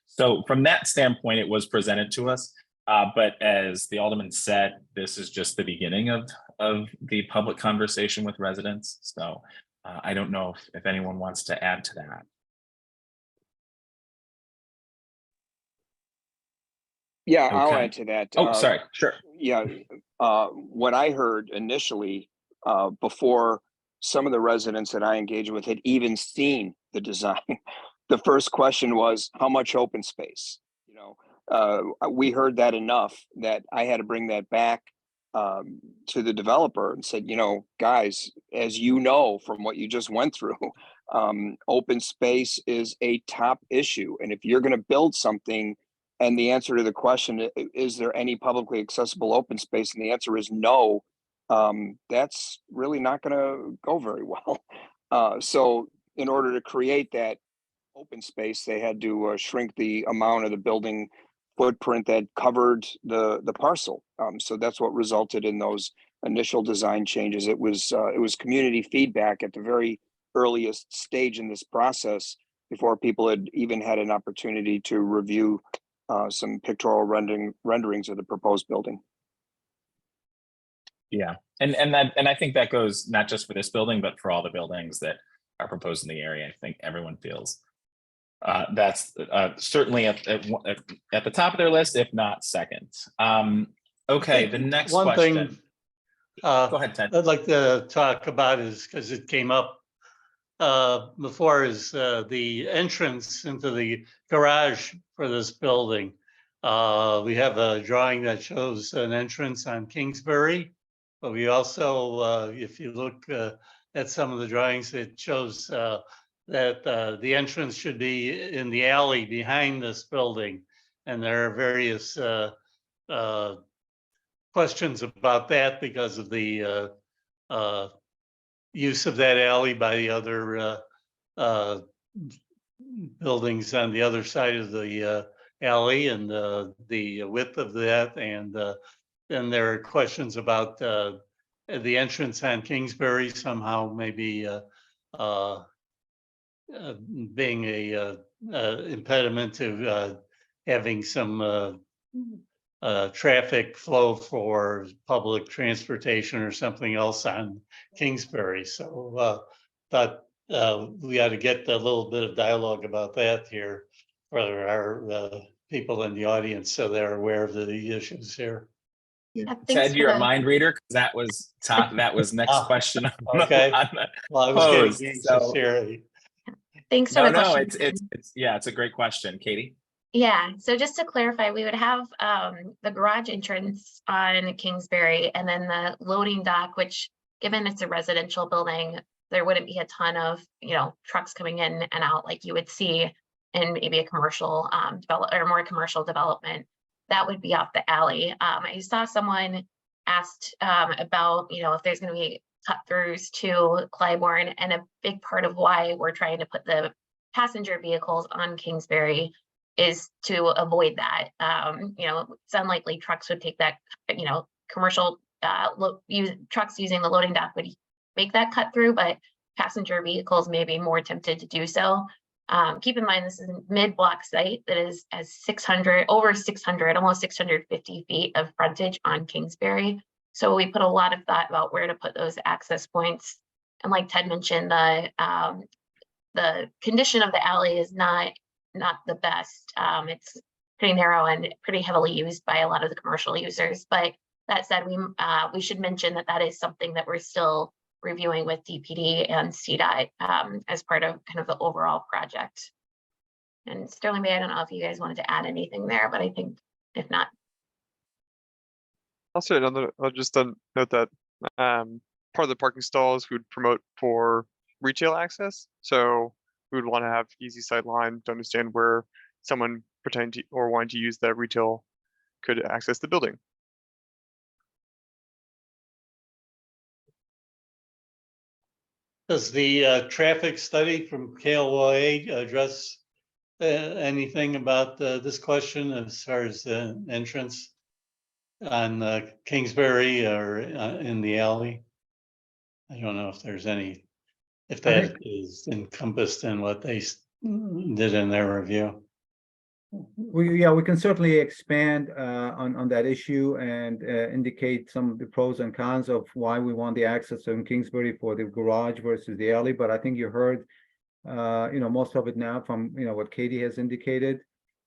So from that standpoint, it was presented to us, but as the Alderman said, this is just the beginning of the public conversation with residents. So I don't know if anyone wants to add to that. Yeah, Okay. I'll add to that. Oh, sorry. Sure. Yeah, what I heard initially, before some of the residents that I engaged with had even seen the design, the first question was, how much open space? You know, we heard that enough that I had to bring that back to the developer and said, you know, guys, as you know from what you just went through, open space is a top issue. And if you're going to build something, and the answer to the question, is there any publicly accessible open space? And the answer is no. That's really not going to go very well. So in order to create that open space, they had to shrink the amount of the building footprint that covered the parcel. So that's what resulted in those initial design changes. It was community feedback at the very earliest stage in this process before people had even had an opportunity to review some pictorial renderings of the proposed building. Yeah, and I think that goes not just for this building, but for all the buildings that are proposed in the area. I think everyone feels that's certainly at the top of their list, if not second. Okay, the next One question. thing Go ahead, Ted. I'd like to talk about is, because it came up before, is the entrance into the garage for this building. We have a drawing that shows an entrance on Kingsbury, but we also, if you look at some of the drawings, it shows that the entrance should be in the alley behind this building. And there are various questions about that because of the use of that alley by the other buildings on the other side of the alley, and the width of that. And then there are questions about the entrance on Kingsbury somehow maybe being a impediment to having some traffic flow for public transportation or something else on Kingsbury. So thought we ought to get a little bit of dialogue about that here for our people in the audience, so they're aware of the issues here. Yeah, Ted, you're a mind reader, because that was top. That was next question. Okay. Well, I was getting anxious here. Thanks for the question. It's a great question, Katie. Yeah, so just to clarify, we would have the garage entrance on Kingsbury, and then the loading dock, which, given it's a residential building, there wouldn't be a ton of, trucks coming in and out like you would see in maybe a commercial more commercial development. That would be off the alley. I saw someone asked about, if there's going to be cut throughs to Clybourne, and a big part of why we're trying to put the passenger vehicles on Kingsbury is to avoid that. It's unlikely trucks would take that, commercial trucks using the loading dock would make that cut through, but passenger vehicles may be more tempted to do so. Keep in mind, this is a mid-block site that is over 600, almost 650 feet of frontage on Kingsbury. So we put a lot of thought about where to put those access points. And like Ted mentioned, the condition of the alley is not the best. It's pretty narrow and pretty heavily used by a lot of the commercial users. But that said, we should mention that is something that we're still reviewing with DPD and CDOT as part of kind of the overall project. And Sterling Bay, I don't know if you guys wanted to add anything there, but I think if not. Also, I'll just note that part of the parking stalls we would promote for retail access. So we would want to have easy sight line to understand where someone pretending to or wanting to use that retail could access the building. Does the traffic study from KLOA address anything about this question as far as the entrance on Kingsbury or in the alley? I don't know if there's any, if that is encompassed in what they did in their review. We can certainly expand on that issue and indicate some of the pros and cons of why we want the access in Kingsbury for the garage versus the alley. But I think you heard, most of it now from what Katie has indicated,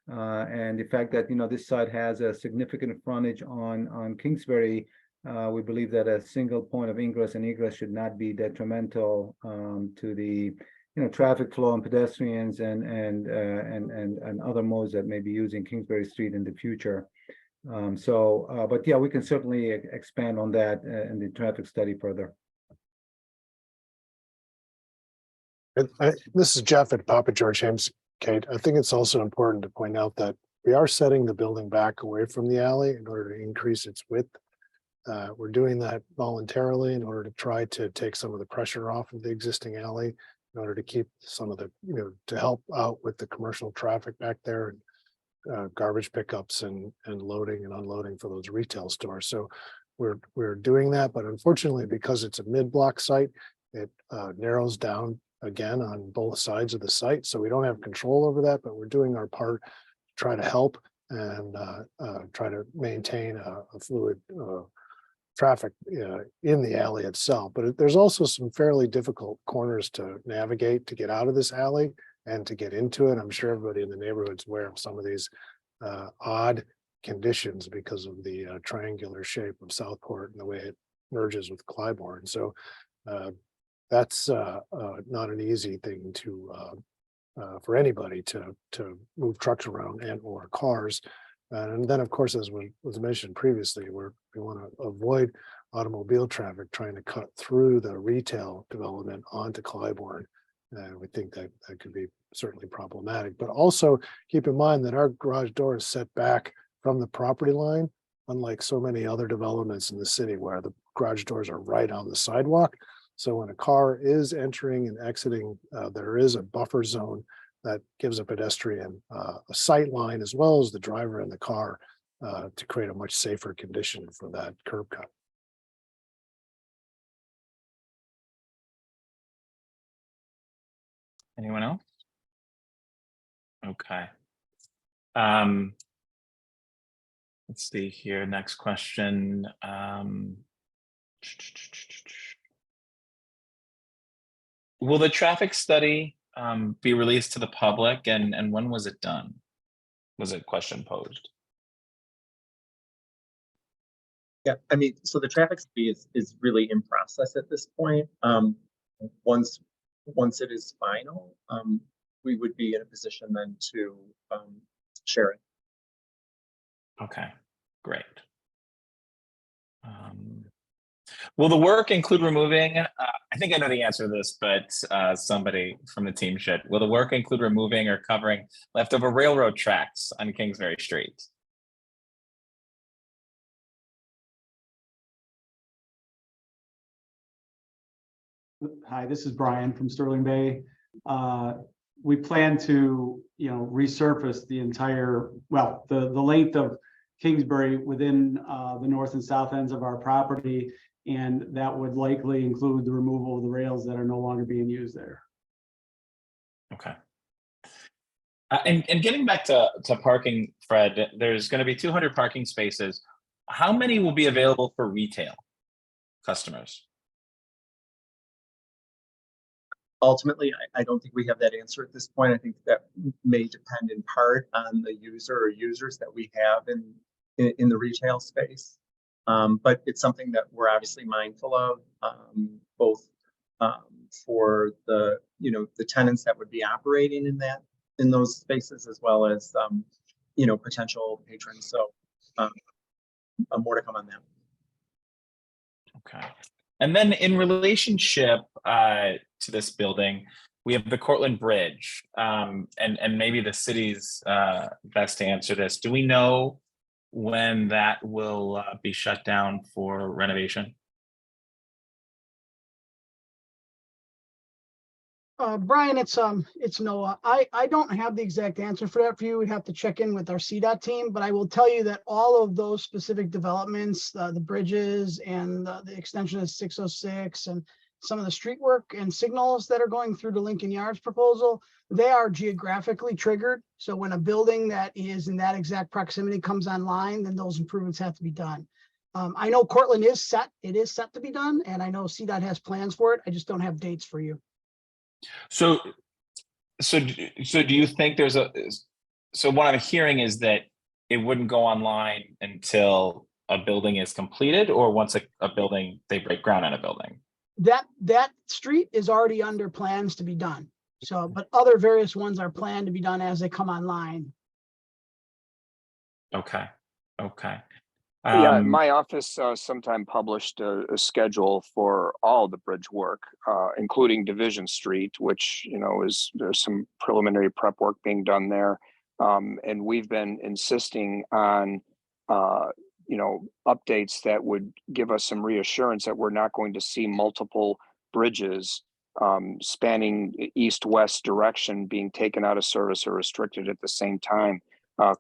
and the fact that this site has a significant frontage on Kingsbury. We believe that a single point of ingress and egress should not be detrimental to the traffic flow and pedestrians and other modes that may be using Kingsbury Street in the future. But yeah, we can certainly expand on that in the traffic study further. This is Jeff at Papa George James. Kate, I think it's also important to point out that we are setting the building back away from the alley in order to increase its width. We're doing that voluntarily in order to try to take some of the pressure off of the existing alley, in order to keep some of the, to help out with the commercial traffic back there, and garbage pickups and loading and unloading for those retail stores. So we're doing that, but unfortunately, because it's a mid-block site, it narrows down again on both sides of the site. So we don't have control over that, but we're doing our part to try to help and try to maintain a fluid traffic in the alley itself. But there's also some fairly difficult corners to navigate to get out of this alley and to get into it. I'm sure everybody in the neighborhood's aware of some of these odd conditions because of the triangular shape of Southport and the way it merges with Clybourne. So that's not an easy thing to for anybody to move trucks around and or cars. And then, of course, as was mentioned previously, we want to avoid automobile traffic trying to cut through the retail development onto Clybourne. We think that could be certainly problematic. But also keep in mind that our garage door is set back from the property line, unlike so many other developments in the city where the garage doors are right on the sidewalk. So when a car is entering and exiting, there is a buffer zone that gives a pedestrian a sight line as well as the driver in the car to create a much safer condition for that curb cut. Anyone else? Okay. Let's see here. Next question. Will the traffic study be released to the public, and when was it done? Was it question posed? Yeah, I mean, so the traffic study is really in process at this point. Once it is final, we would be in a position then to share it. Okay, great. Will the work include removing, I think I know the answer to this, but somebody from the team should. Will the work include removing or covering leftover railroad tracks on Kingsbury Street? Hi, this is Brian from Sterling Bay. We plan to, resurface the entire, the length of Kingsbury within the north and south ends of our property, and that would likely include the removal of the rails that are no longer being used there. Okay. And getting back to parking, Fred, there's going to be 200 parking spaces. How many will be available for retail customers? Ultimately, I don't think we have that answer at this point. I think that may depend in part on the user or users that we have in the retail space. But it's something that we're obviously mindful of, both for the tenants that would be operating in those spaces, as well as potential patrons. So more to come on that. Okay. And then in relationship to this building, we have the Cortlandt Bridge, and maybe the city's best to answer this. Do we know when that will be shut down for renovation? Brian, it's Noah. I don't have the exact answer for that for you. We'd have to check in with our CDOT team, but I will tell you that all of those specific developments, the bridges and the extension of 606 and some of the street work and signals that are going through the Lincoln Yards proposal, they are geographically triggered. So when a building that is in that exact proximity comes online, then those improvements have to be done. I know Cortlandt is set. It is set to be done, and I know CDOT has plans for it. I just don't have dates for you. So do you think so what I'm hearing is that it wouldn't go online until a building is completed, or once a building, they break ground on a building? That street is already under plans to be done. So, but other various ones are planned to be done as they come online. Okay, okay. Yeah, my office sometime published a schedule for all the bridge work, including Division Street, which, you know, there's some preliminary prep work being done there. And we've been insisting on, you know, updates that would give us some reassurance that we're not going to see multiple bridges spanning east-west direction being taken out of service or restricted at the same time.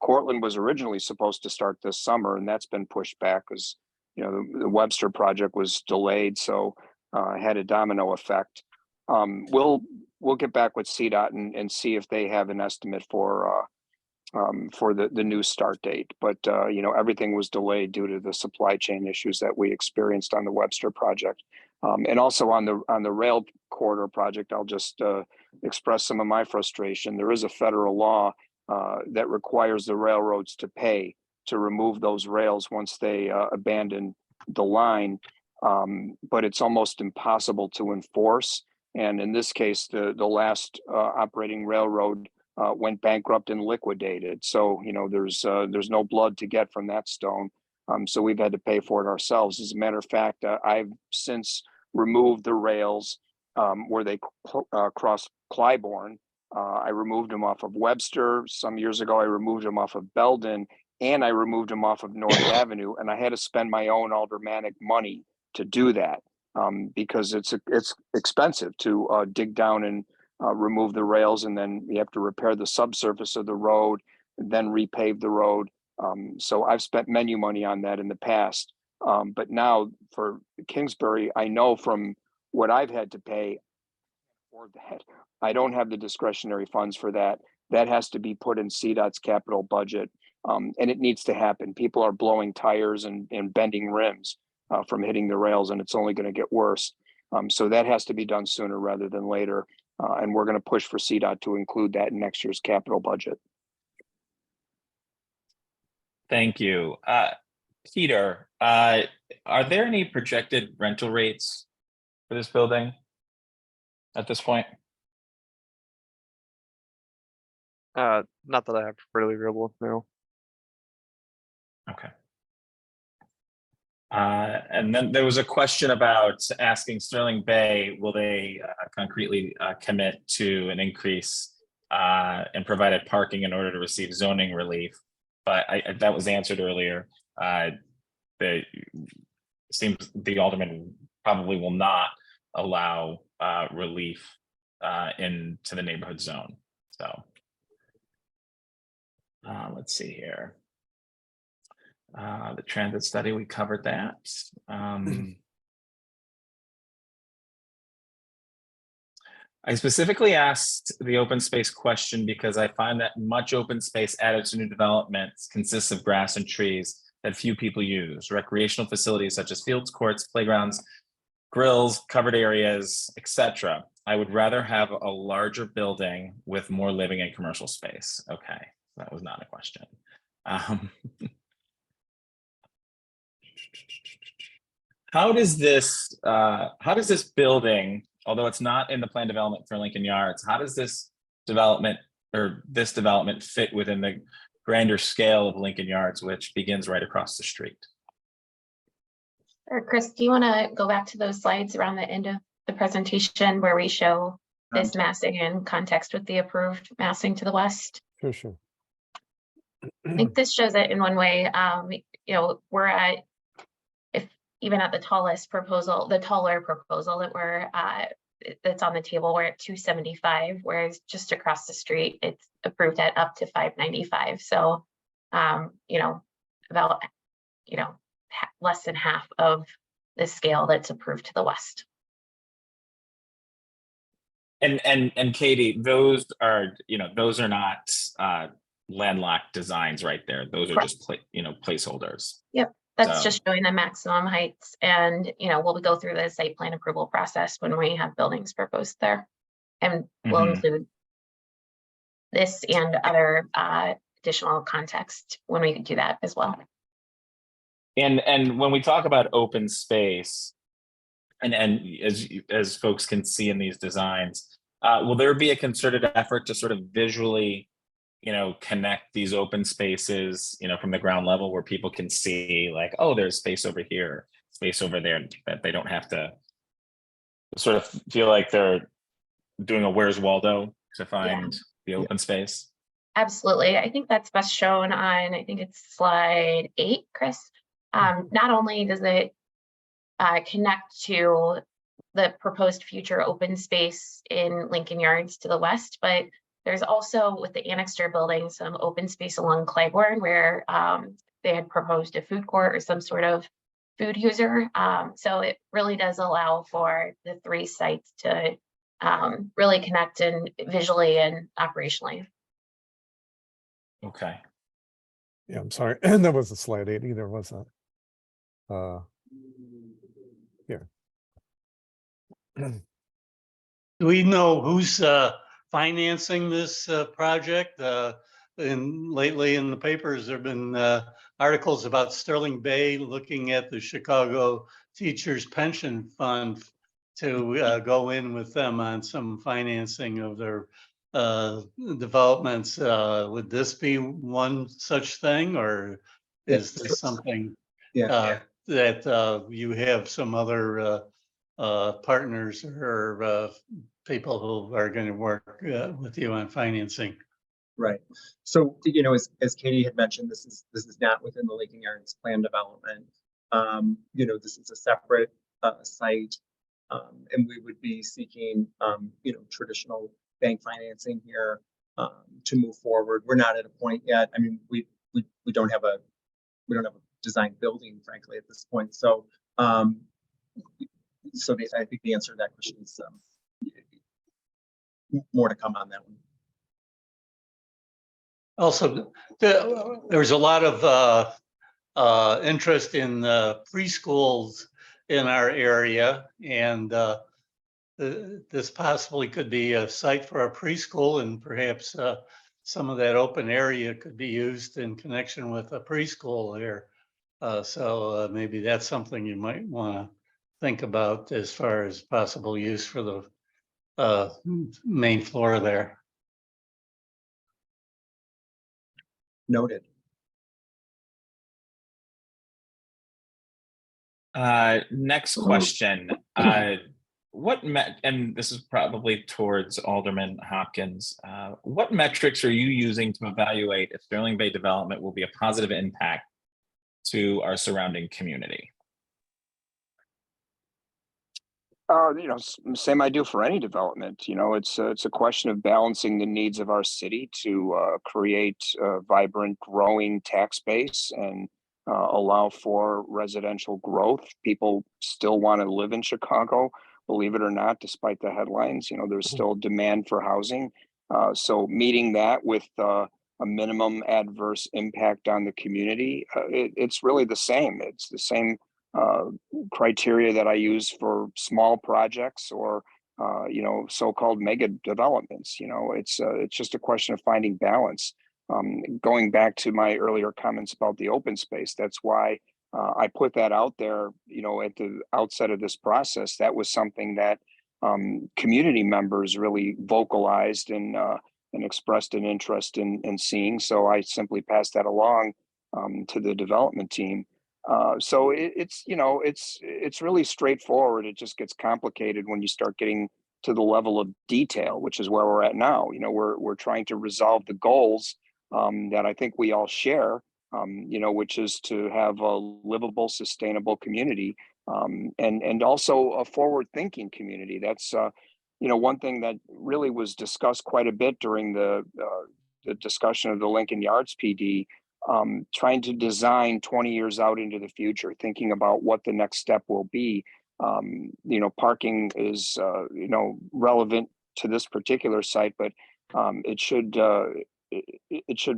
Cortland was originally supposed to start this summer, and that's been pushed back because, you know, the Webster project was delayed, so it had a domino effect. We'll get back with CDOT and see if they have an estimate for the new start date. But you know, everything was delayed due to the supply chain issues that we experienced on the Webster project, and also on the rail corridor project. I'll just express some of my frustration. There is a federal law that requires the railroads to pay to remove those rails once they abandon the line, but it's almost impossible to enforce. And in this case, the last operating railroad went bankrupt and liquidated. So, you know, there's no blood to get from that stone. So we've had to pay for it ourselves. As a matter of fact, I've since removed the rails where they cross Clybourne. I removed them off of Webster. Some years ago, I removed them off of Belden, and I removed them off of North Avenue. And I had to spend my own aldermanic money to do that because it's expensive to dig down and remove the rails, and then you have to repair the subsurface of the road and then repave the road. So I've spent menu money on that in the past. But now for Kingsbury, I know from what I've had to pay for that, I don't have the discretionary funds for that. That has to be put in CDOT's capital budget. And it needs to happen. People are blowing tires and bending rims from hitting the rails, and it's only going to get worse. So that has to be done sooner rather than later. And we're going to push for CDOT to include that in next year's capital budget. Thank you. Peter, are there any projected rental rates for this building at this point? Not that I have readily available, no. Okay. And then there was a question about asking Sterling Bay, will they concretely commit to an increase in provided parking in order to receive zoning relief? But that was answered earlier. Seems the Alderman probably will not allow relief into the neighborhood zone. So let's see here. The transit study, we covered that. I specifically asked the open space question because I find that much open space added to new developments consists of grass and trees that few people use. Recreational facilities such as fields, courts, playgrounds, grills, covered areas, etc. I would rather have a larger building with more living and commercial space. Okay, that was not a question. How does this building, although it's not in the plan development for Lincoln Yards, how does this development fit within the grander scale of Lincoln Yards, which begins right across the street? Or Chris, do you want to go back to those slides around the end of the presentation where we show this massing in context with the approved massing to the west? Sure. I think this shows it in one way. You know, we're at, if even at the tallest proposal, the taller proposal that we're that's on the table, we're at 275, whereas just across the street, it's approved at up to 595. So, you know, about, you know, less than half of the scale that's approved to the west. And Katie, those are, you know, those are not landlocked designs right there. Those are just placeholders. Yep, that's just showing the maximum heights, and you know, we'll go through the site plan approval process when we have buildings proposed there, and we'll include this and other additional context when we do that as well. And when we talk about open space, and as folks can see in these designs, Will there be a concerted effort to sort of visually, connect these open spaces, from the ground level where people can see like, oh, there's space over here, space over there, that they don't have to sort of feel like they're doing a Where's Waldo to find the open space? Absolutely. I think that's best shown on, I think it's slide 8, Chris. Not only does it connect to the proposed future open space in Lincoln Yards to the west, but there's also with the Annixter building some open space along Claiborne where they had proposed a food court or some sort of food user. So it really does allow for the 3 sites to really connect and visually and operationally. Okay. Yeah, I'm sorry. And there was a slide 8 either, wasn't it? Here. Do we know who's financing this project? And lately in the papers, there have been articles about Sterling Bay looking at the Chicago Teachers Pension Fund to go in with them on some financing of their developments. Would this be one such thing, or is this something that you have some other partners or people who are going to work with you on financing? Right. So, as Katie had mentioned, this is not within the Lincoln Yards plan development. This is a separate site, and we would be seeking, traditional bank financing here to move forward. We're not at a point yet. I mean, we don't have a designed building, frankly, at this point. So, I think the answer to that question is more to come on that one. Also, there's a lot of interest in preschools in our area, and this possibly could be a site for a preschool, and perhaps some of that open area could be used in connection with a preschool here. So maybe that's something you might want to think about as far as possible use for the main floor there. Noted. Next question. And this is probably towards Alderman Hopkins. What metrics are you using to evaluate if Sterling Bay development will be a positive impact to our surrounding community? Same I do for any development. It's a question of balancing the needs of our city to create a vibrant, growing tax base and allow for residential growth. People still want to live in Chicago, believe it or not, despite the headlines. There's still demand for housing. So meeting that with a minimum adverse impact on the community, it's really the same. It's the same criteria that I use for small projects or so-called mega developments. It's just a question of finding balance. Going back to my earlier comments about the open space, that's why I put that out there. At the outset of this process, that was something that community members really vocalized and expressed an interest in seeing. So I simply passed that along to the development team. So it's really straightforward. It just gets complicated when you start getting to the level of detail, which is where we're at now. We're trying to resolve the goals that I think we all share, which is to have a livable, sustainable community, and also a forward-thinking community. That's one thing that really was discussed quite a bit during the discussion of the Lincoln Yards PD. Trying to design 20 years out into the future, thinking about what the next step will be. Parking is, relevant to this particular site, but it should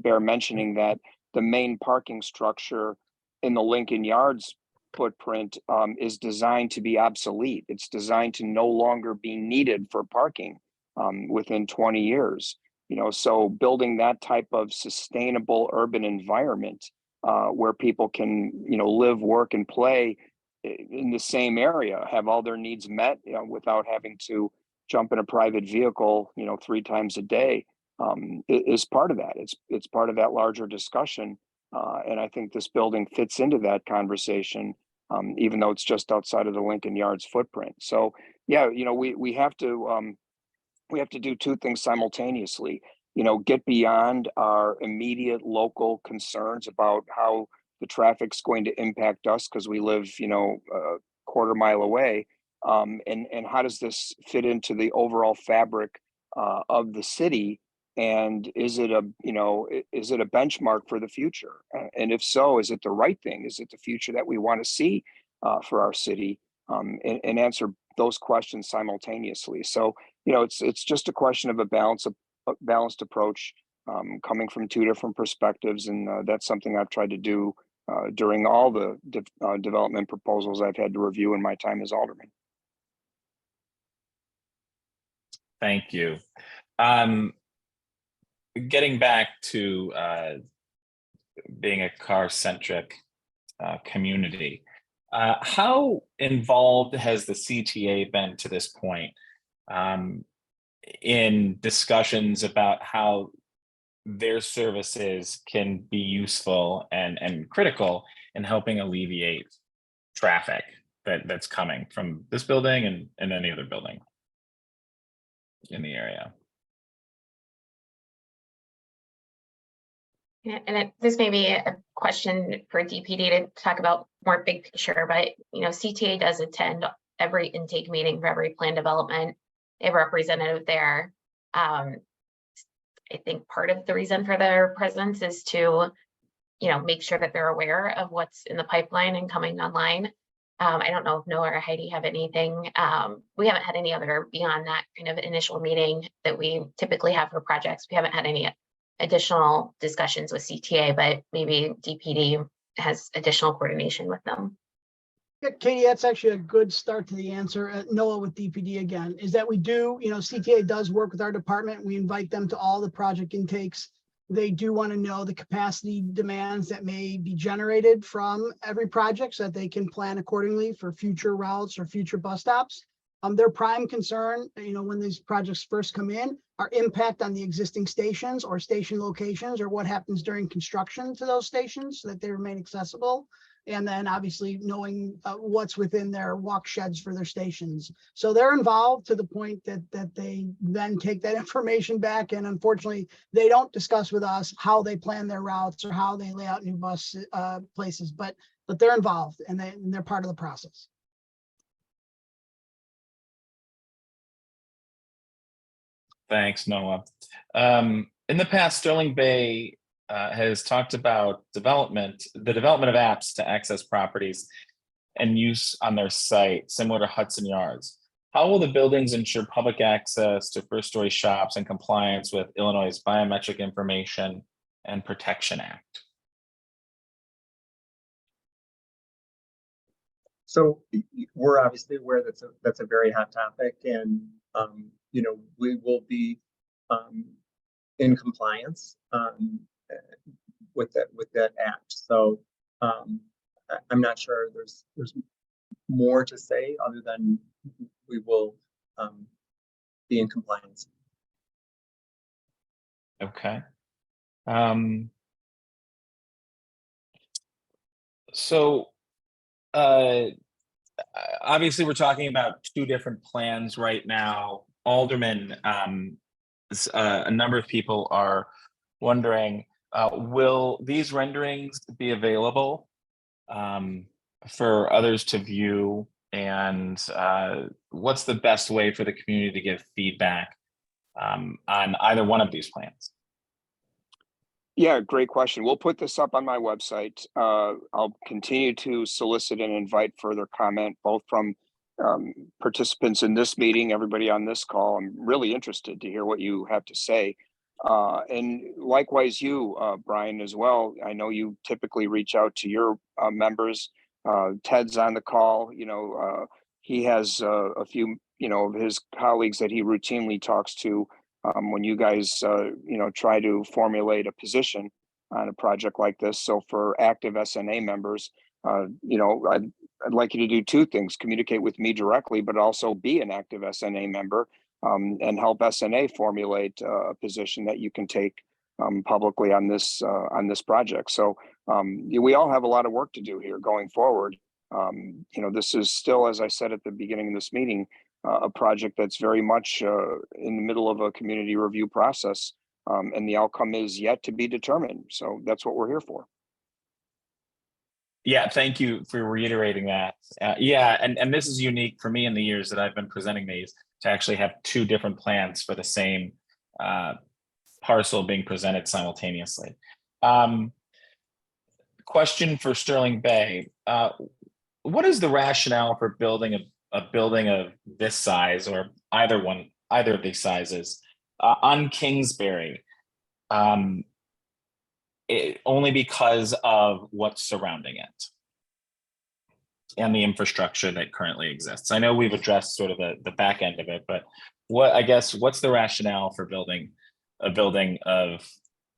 bear mentioning that the main parking structure in the Lincoln Yards footprint is designed to be obsolete. It's designed to no longer be needed for parking within 20 years. So building that type of sustainable urban environment where people can, live, work, and play in the same area, have all their needs met, without having to jump in a private vehicle, 3 times a day, is part of that. It's part of that larger discussion. And I think this building fits into that conversation, even though it's just outside of the Lincoln Yards footprint. So yeah, we have to do 2 things simultaneously. Get beyond our immediate local concerns about how the traffic's going to impact us because we live, a quarter mile away. And how does this fit into the overall fabric of the city? And is it a benchmark for the future? And if so, is it the right thing? Is it the future that we want to see for our city? And answer those questions simultaneously. So, it's just a question of a balanced approach, coming from 2 different perspectives. And that's something I've tried to do during all the development proposals I've had to review in my time as alderman. Thank you. Getting back to being a car-centric community, how involved has the CTA been to this point in discussions about how their services can be useful and critical in helping alleviate traffic that's coming from this building and any other building in the area? Yeah, and this may be a question for DPD to talk about more big picture, but CTA does attend every intake meeting for every plan development. They have a representative there. I think part of the reason for their presence is to, make sure that they're aware of what's in the pipeline and coming online. I don't know if Noah or Heidi have anything. We haven't had any other beyond that kind of initial meeting that we typically have for projects. We haven't had any additional discussions with CTA, but maybe DPD has additional coordination with them. Yeah, Katie, that's actually a good start to the answer. Noah with DPD again, is that we do, CTA does work with our department. We invite them to all the project intakes. They do want to know the capacity demands that may be generated from every project so that they can plan accordingly for future routes or future bus stops. Their prime concern, when these projects first come in, are impact on the existing stations or station locations, or what happens during construction to those stations so that they remain accessible. And then obviously knowing what's within their walk sheds for their stations. So they're involved to the point that they then take that information back. And unfortunately, they don't discuss with us how they plan their routes or how they lay out new bus places, but they're involved and they're part of the process. Thanks, Noah. In the past, Sterling Bay has talked about the development of apps to access properties and use on their site, similar to Hudson Yards. How will the buildings ensure public access to first-story shops and compliance with Illinois' Biometric Information and Protection Act? So we're obviously aware that's a very hot topic, and we will be in compliance with that act. So I'm not sure there's more to say other than we will be in compliance. Okay. So obviously we're talking about 2 different plans right now. Alderman, a number of people are wondering, will these renderings be available for others to view? And what's the best way for the community to give feedback on either one of these plans? Yeah, great question. We'll put this up on my website. I'll continue to solicit and invite further comment, both from participants in this meeting, everybody on this call. I'm really interested to hear what you have to say. And likewise you, Brian, as well. I know you typically reach out to your members. Ted's on the call. He has a few, of his colleagues that he routinely talks to when you guys, try to formulate a position on a project like this. So for active SNA members, I'd like you to do 2 things: communicate with me directly, but also be an active SNA member and help SNA formulate a position that you can take publicly on this project. So we all have a lot of work to do here going forward. This is still, as I said at the beginning of this meeting, a project that's very much in the middle of a community review process, and the outcome is yet to be determined. So that's what we're here for. Yeah, thank you for reiterating that. Yeah, and this is unique for me in the years that I've been presenting these, to actually have two different plans for the same parcel being presented simultaneously. Question for Sterling Bay. What is the rationale for building a building of this size, or either of these sizes, on Kingsbury? Only because of what's surrounding it and the infrastructure that currently exists. I know we've addressed sort of the back end of it, but what's the rationale for building a building of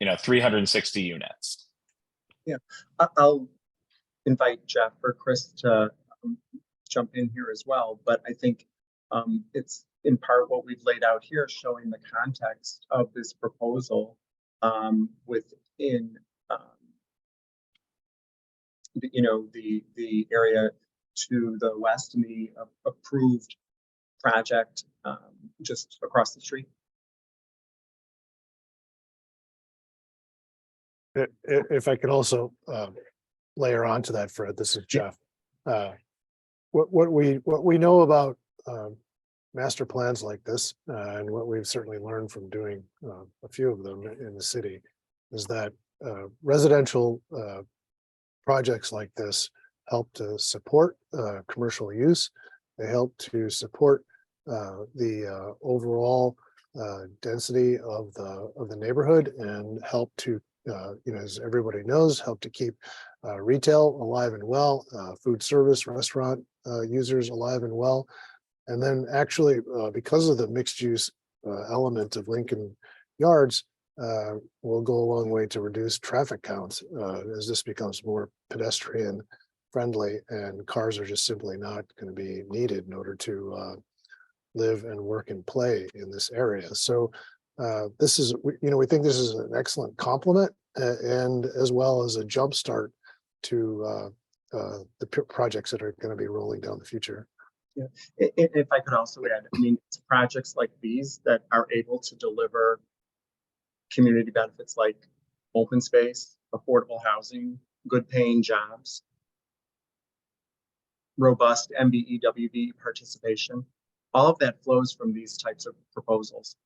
360 units? Yeah, I'll invite Jeff or Chris to jump in here as well, but I think it's in part what we've laid out here, showing the context of this proposal within the area to the west and the approved project just across the street. If I could also layer onto that, Fred, this is Jeff. What we know about master plans like this, and what we've certainly learned from doing a few of them in the city, is that residential projects like this help to support commercial use. They help to support the overall density of the neighborhood, and help to as everybody knows, help to keep retail alive and well, food service, restaurant users alive and well. And then actually, because of the mixed use element of Lincoln Yards, will go a long way to reduce traffic counts as this becomes more pedestrian friendly, and cars are just simply not going to be needed in order to live and work and play in this area. So this is, we think this is an excellent complement, and as well as a jumpstart to the projects that are going to be rolling down the future. Yeah, if I could also add, I mean, it's projects like these that are able to deliver community benefits like open space, affordable housing, good paying jobs, robust MBEWD participation. All of that flows from these types of proposals.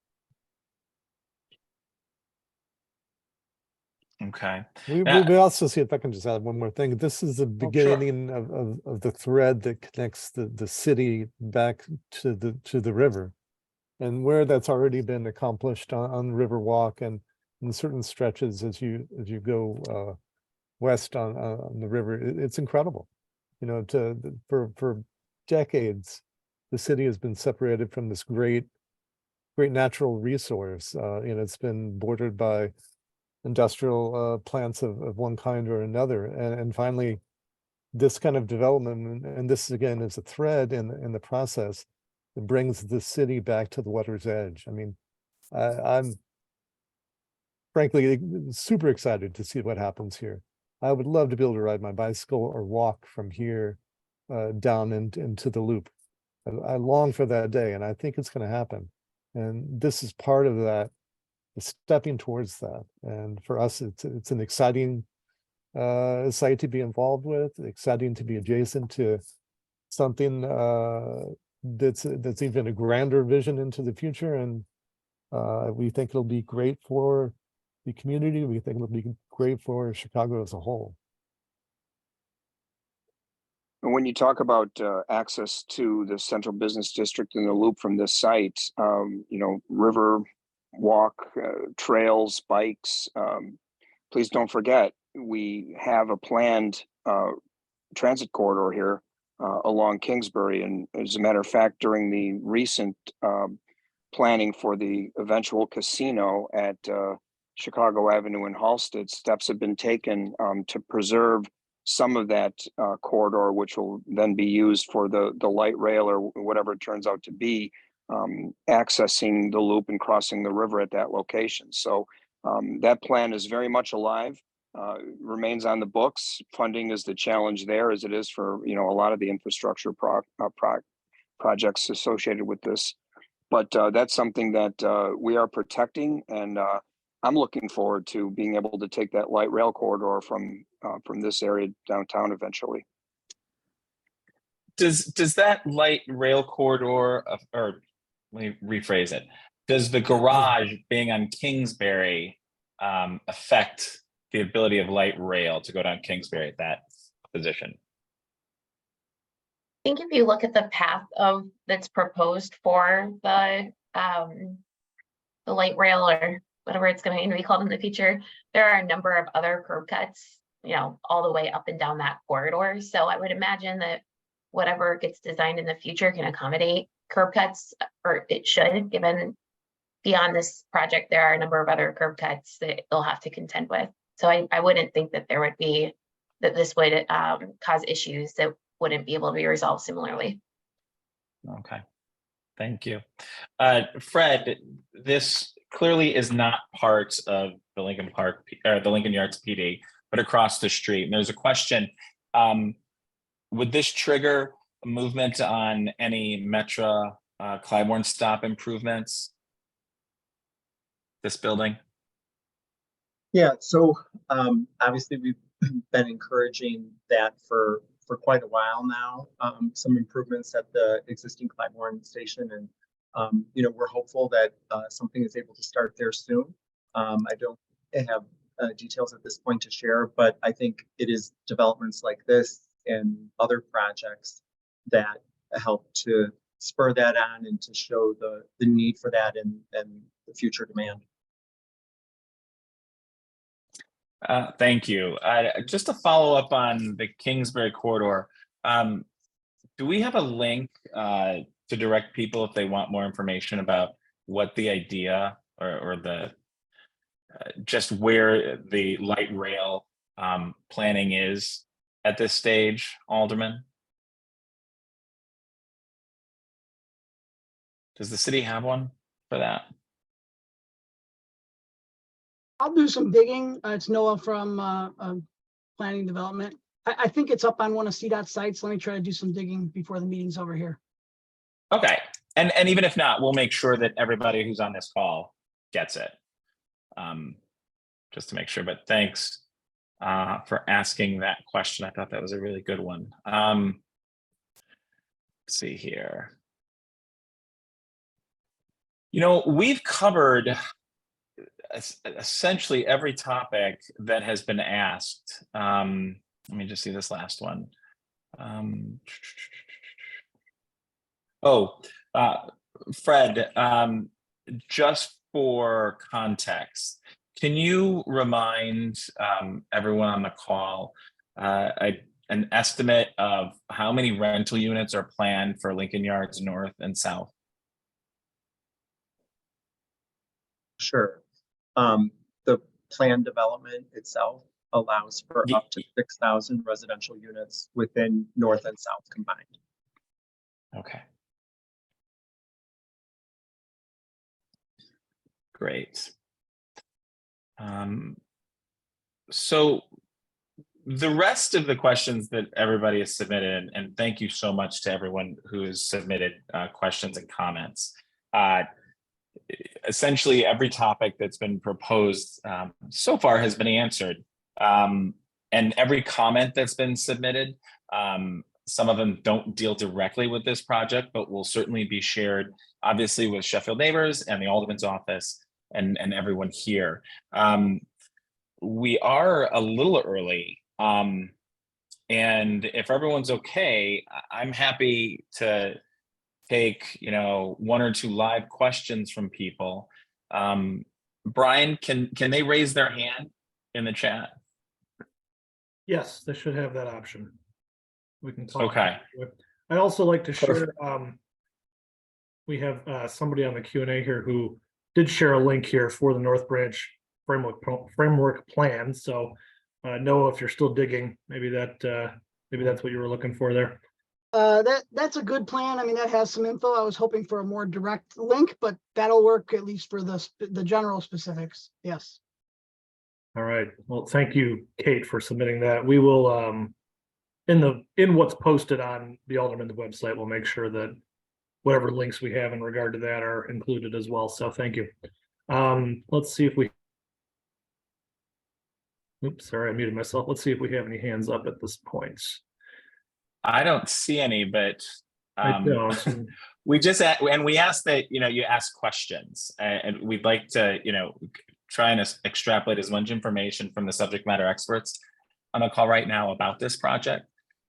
Okay. We also see, if I can just add one more thing, this is the beginning of the thread that connects the city back to the river, and where that's already been accomplished on Riverwalk and in certain stretches as you go west on the river. It's incredible. For decades, the city has been separated from this great natural resource. It's been bordered by industrial plants of one kind or another, and finally this kind of development, and this again is a thread in the process that brings the city back to the water's edge. I mean, I'm frankly super excited to see what happens here. I would love to be able to ride my bicycle or walk from here down into the loop. I long for that day, and I think it's going to happen, and this is part of that, stepping towards that. And for us, it's an exciting site to be involved with, exciting to be adjacent to something that's even a grander vision into the future. And we think it'll be great for the community. We think it'll be great for Chicago as a whole. And when you talk about access to the central business district and the loop from this site, river walk, trails, bikes. Please don't forget, we have a planned transit corridor here along Kingsbury. And as a matter of fact, during the recent planning for the eventual casino at Chicago Avenue in Halsted, steps have been taken to preserve some of that corridor, which will then be used for the light rail or whatever it turns out to be accessing the loop and crossing the river at that location. So that plan is very much alive, remains on the books. Funding is the challenge there, as it is for, you know, a lot of the infrastructure projects associated with this. But that's something that we are protecting, and I'm looking forward to being able to take that light rail corridor from this area downtown eventually. Does that light rail corridor, or let me rephrase it, does the garage being on Kingsbury affect the ability of light rail to go down Kingsbury at that position? I think if you look at the path of that's proposed for the light rail, or whatever it's going to be called in the future, there are a number of other curb cuts, you know, all the way up and down that corridor. So I would imagine that whatever gets designed in the future can accommodate curb cuts, or it should, given beyond this project, there are a number of other curb cuts that they'll have to contend with. So I wouldn't think that there would be, that this would cause issues that wouldn't be able to be resolved similarly. Okay, thank you. Fred, this clearly is not part of the Lincoln Park or the Lincoln Yards PD, but across the street. And there's a question, would this trigger a movement on any Metro Clybourne stop improvements? This building? Yeah, so obviously we've been encouraging that for quite a while now. Some improvements at the existing Clybourne station, and you know, we're hopeful that something is able to start there soon. I don't have details at this point to share, but I think it is developments like this and other projects that help to spur that on and to show the need for that and the future demand. Thank you. Just to follow up on the Kingsbury corridor, do we have a link to direct people if they want more information about what the idea or the just where the light rail planning is at this stage, Alderman? Does the city have one for that? I'll do some digging. It's Noah from Planning Development. I think it's up on one of CDOT's sites. Let me try to do some digging before the meeting's over here. Okay, and even if not, we'll make sure that everybody who's on this call gets it, just to make sure. But thanks for asking that question. I thought that was a really good one. Let's see here. You know, we've covered essentially every topic that has been asked. Let me just see this last one. Fred, just for context, can you remind everyone on the call an estimate of how many rental units are planned for Lincoln Yards North and South? Sure. The plan development itself allows for up to 6,000 residential units within North and South combined. Okay. Great. So the rest of the questions that everybody has submitted, and thank you so much to everyone who has submitted questions and comments. Essentially every topic that's been proposed so far has been answered. And every comment that's been submitted, some of them don't deal directly with this project, but will certainly be shared, obviously, with Sheffield Neighbors and the Alderman's office and everyone here. We are a little early, and if everyone's okay, I'm happy to take, you know, one or two live questions from people. Brian, can they raise their hand in the chat? Yes, they should have that option. We can talk. Okay. I'd also like to share, we have somebody on the Q&A here who did share a link here for the North Branch framework plan. So Noah, if you're still digging, maybe that's what you were looking for there. That's a good plan. I mean, that has some info. I was hoping for a more direct link, but that'll work at least for the general specifics. Yes. All right. Well, thank you, Kate, for submitting that. We will, in what's posted on the Alderman's website, we'll make sure that whatever links we have in regard to that are included as well. So thank you. Let's see if we. Oops, sorry, I muted myself. Let's see if we have any hands up at this point. I don't see any, but I don't. we just and we ask that you ask questions, and we'd like to try and extrapolate as much information from the subject matter experts on the call right now about this project.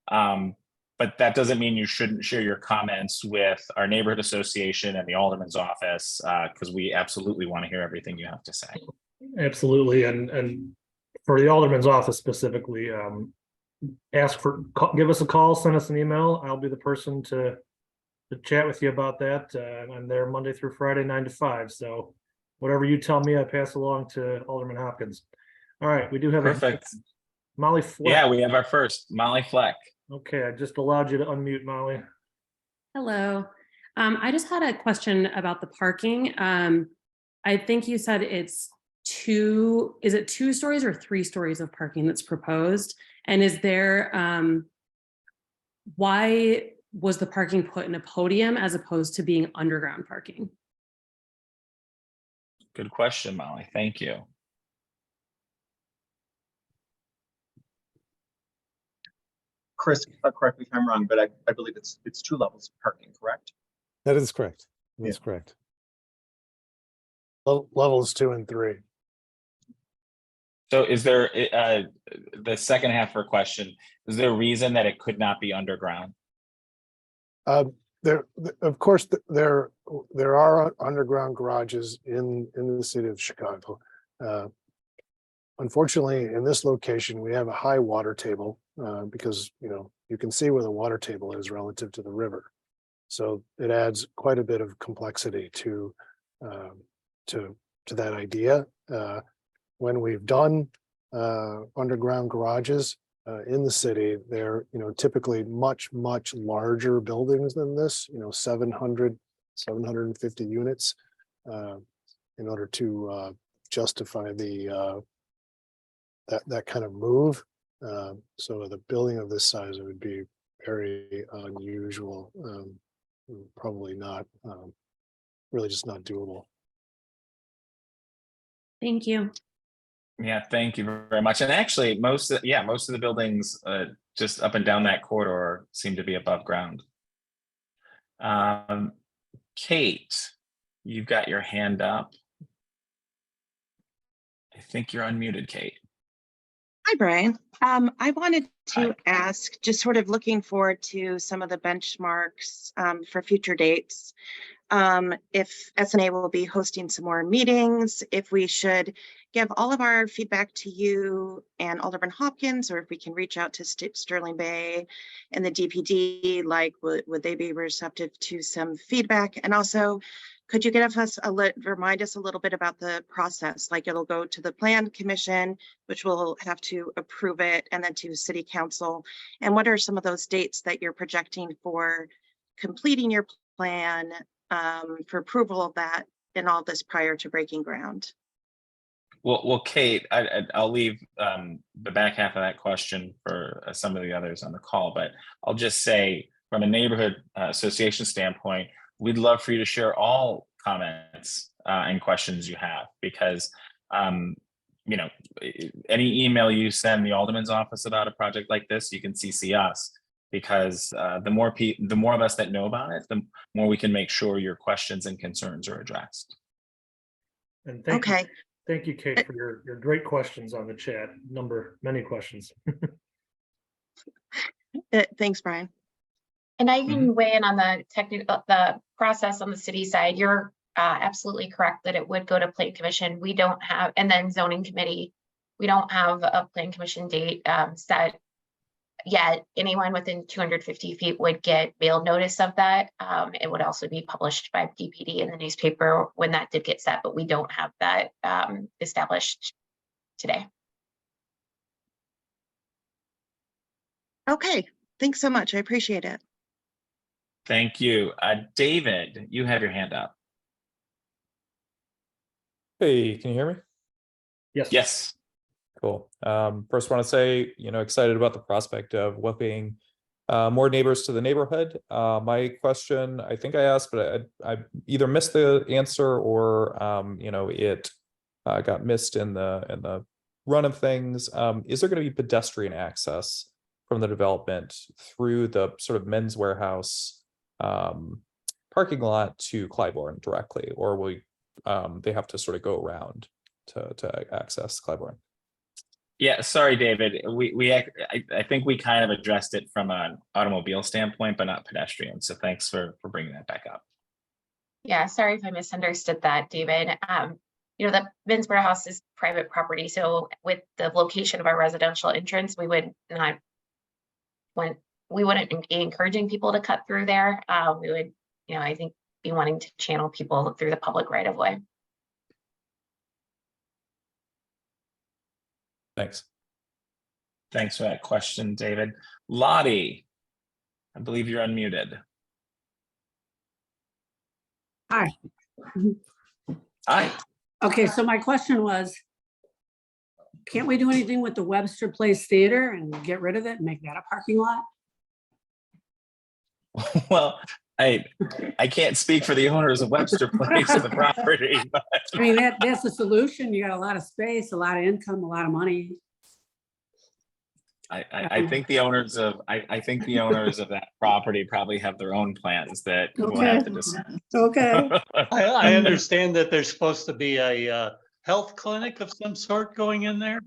But that doesn't mean you shouldn't share your comments with our neighborhood association and the Alderman's office, because we absolutely want to hear everything you have to say. Absolutely, and for the Alderman's office specifically, give us a call, send us an email. I'll be the person to chat with you about that. I'm there Monday through Friday, 9 to 5. So whatever you tell me, I pass along to Alderman Hopkins. All right, we do have Perfect. Molly Fleck. Yeah, we have our first Molly Fleck. Okay, I just allowed you to unmute, Molly. Hello. I just had a question about the parking. I think you said is it 2 stories or 3 stories of parking that's proposed? And is there, why was the parking put in a podium as opposed to being underground parking? Good question, Molly. Thank you. Chris, correct me if I'm wrong, but I believe it's 2 levels of parking, correct? That is correct. That's correct. Levels 2 and 3. So is there the second half of her question, is there a reason that it could not be underground? There, of course, there are underground garages in the city of Chicago. Unfortunately, in this location, we have a high water table because you can see where the water table is relative to the river. So it adds quite a bit of complexity to that idea. When we've done underground garages in the city, they're typically much larger buildings than this, 750 units, in order to justify the that kind of move. So the building of this size, it would be very unusual, probably not, really just not doable. Thank you. Yeah, thank you very much. And actually, most of the buildings just up and down that corridor seem to be above ground. Kate, you've got your hand up. I think you're unmuted, Kate. Hi, Brian. I wanted to Hi. ask, just sort of looking forward to some of the benchmarks for future dates. If SNA will be hosting some more meetings, if we should give all of our feedback to you and Alderman Hopkins, or if we can reach out to Sterling Bay and the DPD, like would they be receptive to some feedback? And also, could you remind us a little bit about the process? Like it'll go to the Plan Commission, which will have to approve it, and then to City Council. And what are some of those dates that you're projecting for completing your plan, for approval of that and all this prior to breaking ground? Well, Kate, I'll leave the back half of that question for some of the others on the call, but I'll just say from a neighborhood association standpoint, we'd love for you to share all comments and questions you have, because any email you send the Alderman's office about a project like this, you can CC us, because the more of us that know about it, the more we can make sure your questions and concerns are addressed. And thank you, Kate, for your great questions on the chat. Many questions. Thanks, Brian. And I can weigh in on the process on the city side. You're absolutely correct that it would go to Plan Commission. We don't have, and then Zoning Committee. We don't have a Plan Commission date set yet. Anyone within 250 feet would get mailed notice of that. It would also be published by DPD in the newspaper when that did get set, but we don't have that established today. Okay, thanks so much. I appreciate it. Thank you. David, you have your hand up. Hey, can you hear me? Yes. Yes. Cool. First want to say, excited about the prospect of welcoming more neighbors to the neighborhood. My question, I think I asked, but I either missed the answer or it got missed in the run of things. Is there going to be pedestrian access from the development through the sort of Men's Warehouse parking lot to Clybourne directly, or will they have to sort of go around to access Clybourne? Yeah, sorry, David. I think we kind of addressed it from an automobile standpoint, but not pedestrian. So thanks for bringing that back up. Yeah, sorry if I misunderstood that, David. The Men's Warehouse is private property, so with the location of our residential entrance, we wouldn't be encouraging people to cut through there. We would, I think, be wanting to channel people through the public right of way. Thanks. Thanks for that question, David. Lottie, I believe you're unmuted. Hi. Hi. Okay, so my question was, can't we do anything with the Webster Place Theater and get rid of it and make that a parking lot? Well, I can't speak for the owners of Webster Place or the property, but I mean, that's the solution. You got a lot of space, a lot of income, a lot of money. I think the owners of that property probably have their own plans that we'll have to discuss. Okay. I understand that there's supposed to be a health clinic of some sort going in there.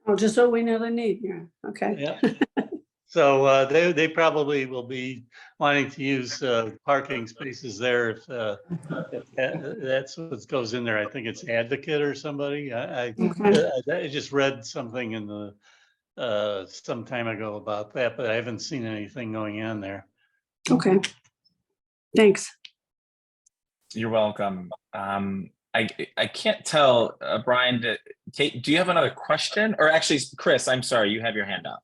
Oh, just so we know the need. Yeah. Okay. Yeah. So they probably will be wanting to use parking spaces there if that's what goes in there. I think it's Advocate or somebody. I just read something in the some time ago about that, but I haven't seen anything going on there. Okay. Thanks. You're welcome. I can't tell, Brian, Kate, do you have another question? Or actually, Chris, I'm sorry, you have your hand up.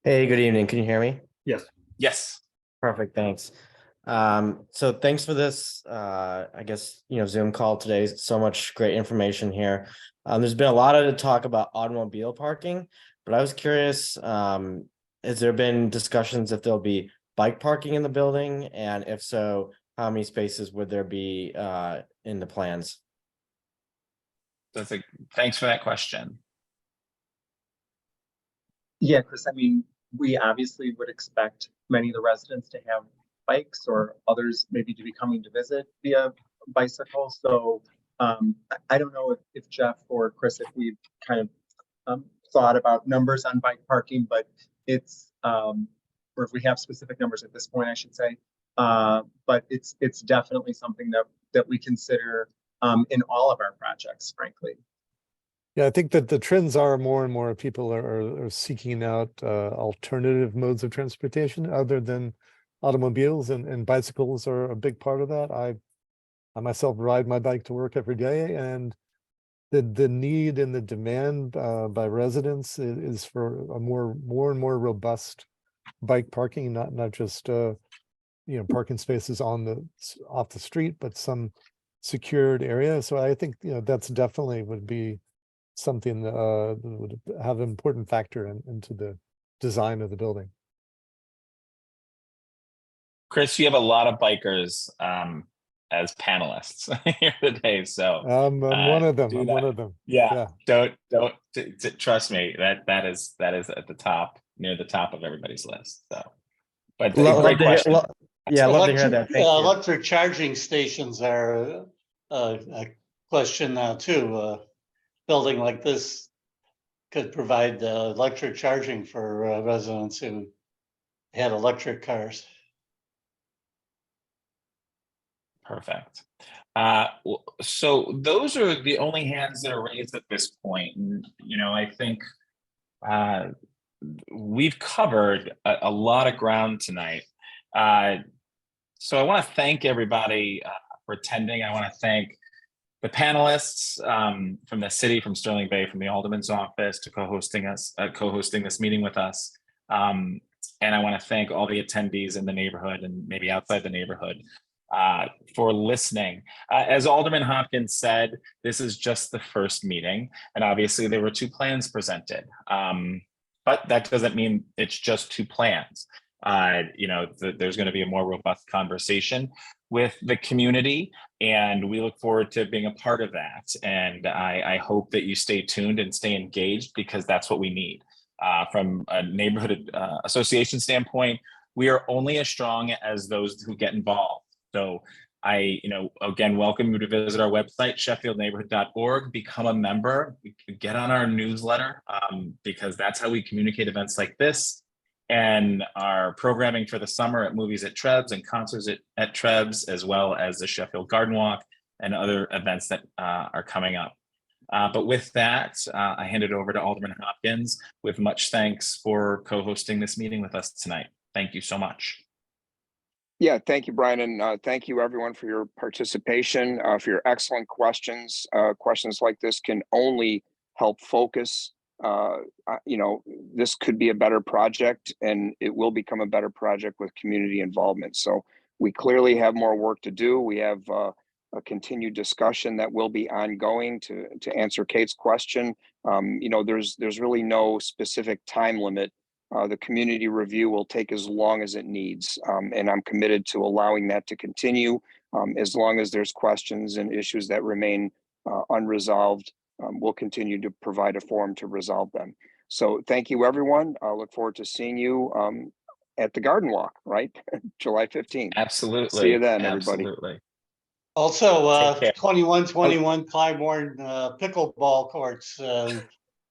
Hey, good evening. Can you hear me? Yes. Yes. Perfect, thanks. So thanks for this, I guess, Zoom call today. So much great information here. There's been a lot of talk about automobile parking, but I was curious, has there been discussions if there'll be bike parking in the building? And if so, how many spaces would there be in the plans? Thanks for that question. Yeah, Chris, I mean, we obviously would expect many of the residents to have bikes or others maybe to be coming to visit via bicycle. So I don't know if Jeff or Chris, if we've kind of thought about numbers on bike parking, but it's, or if we have specific numbers at this point, I should say, but it's definitely something that we consider in all of our projects, frankly. Yeah, I think that the trends are more and more people are seeking out alternative modes of transportation other than automobiles, and bicycles are a big part of that. I myself ride my bike to work every day, and the need and the demand by residents is for a more and more robust bike parking, not just parking spaces off the street, but some secured area. So I think that's definitely would be something that would have an important factor into the design of the building. Chris, you have a lot of bikers as panelists here today, so I'm one of them. I'm one of them. Yeah. Don't trust me. That is at the top, near the top of everybody's list. So, but great question. Yeah, I love to hear that. Thank you. Electric charging stations are a question now too. Building like this could provide electric charging for residents who had electric cars. Perfect. So those are the only hands that are raised at this point. And, I think we've covered a lot of ground tonight. So I want to thank everybody for attending. I want to thank the panelists from the city, from Sterling Bay, from the Alderman's office, to co-hosting this meeting with us. And I want to thank all the attendees in the neighborhood and maybe outside the neighborhood for listening. As Alderman Hopkins said, this is just the first meeting, and obviously there were 2 plans presented. But that doesn't mean it's just 2 plans. There's going to be a more robust conversation with the community, and we look forward to being a part of that. And I hope that you stay tuned and stay engaged, because that's what we need. From a neighborhood association standpoint, we are only as strong as those who get involved. So I, again, welcome you to visit our website, sheffieldneighborhood.org, become a member, get on our newsletter, because that's how we communicate events like this, and our programming for the summer at Movies at Trebs and concerts at Trebs, as well as the Sheffield Garden Walk and other events that are coming up. But with that, I hand it over to Alderman Hopkins, with much thanks for co-hosting this meeting with us tonight. Thank you so much. Yeah, thank you, Brian, and thank you everyone for your participation, for your excellent questions. Questions like this can only help focus. This could be a better project, and it will become a better project with community involvement. So we clearly have more work to do. We have a continued discussion that will be ongoing to answer Kate's question. There's really no specific time limit. The community review will take as long as it needs, and I'm committed to allowing that to continue as long as there's questions and issues that remain unresolved. We'll continue to provide a forum to resolve them. So thank you, everyone. I look forward to seeing you at the Garden Walk, right? July 15th. Absolutely. See you then, everybody. Absolutely. Also, 2121 Clybourne pickleball courts.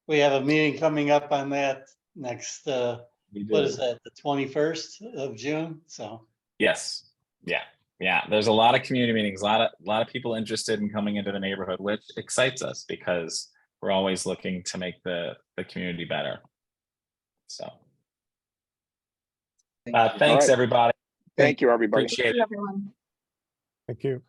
We have a meeting coming up on that next, what is that, the 21st of June? So Yes. Yeah. There's a lot of community meetings, a lot of people interested in coming into the neighborhood, which excites us because we're always looking to make the community better. So thanks, everybody. Thank you, everybody. Appreciate it. Everyone. Thank you.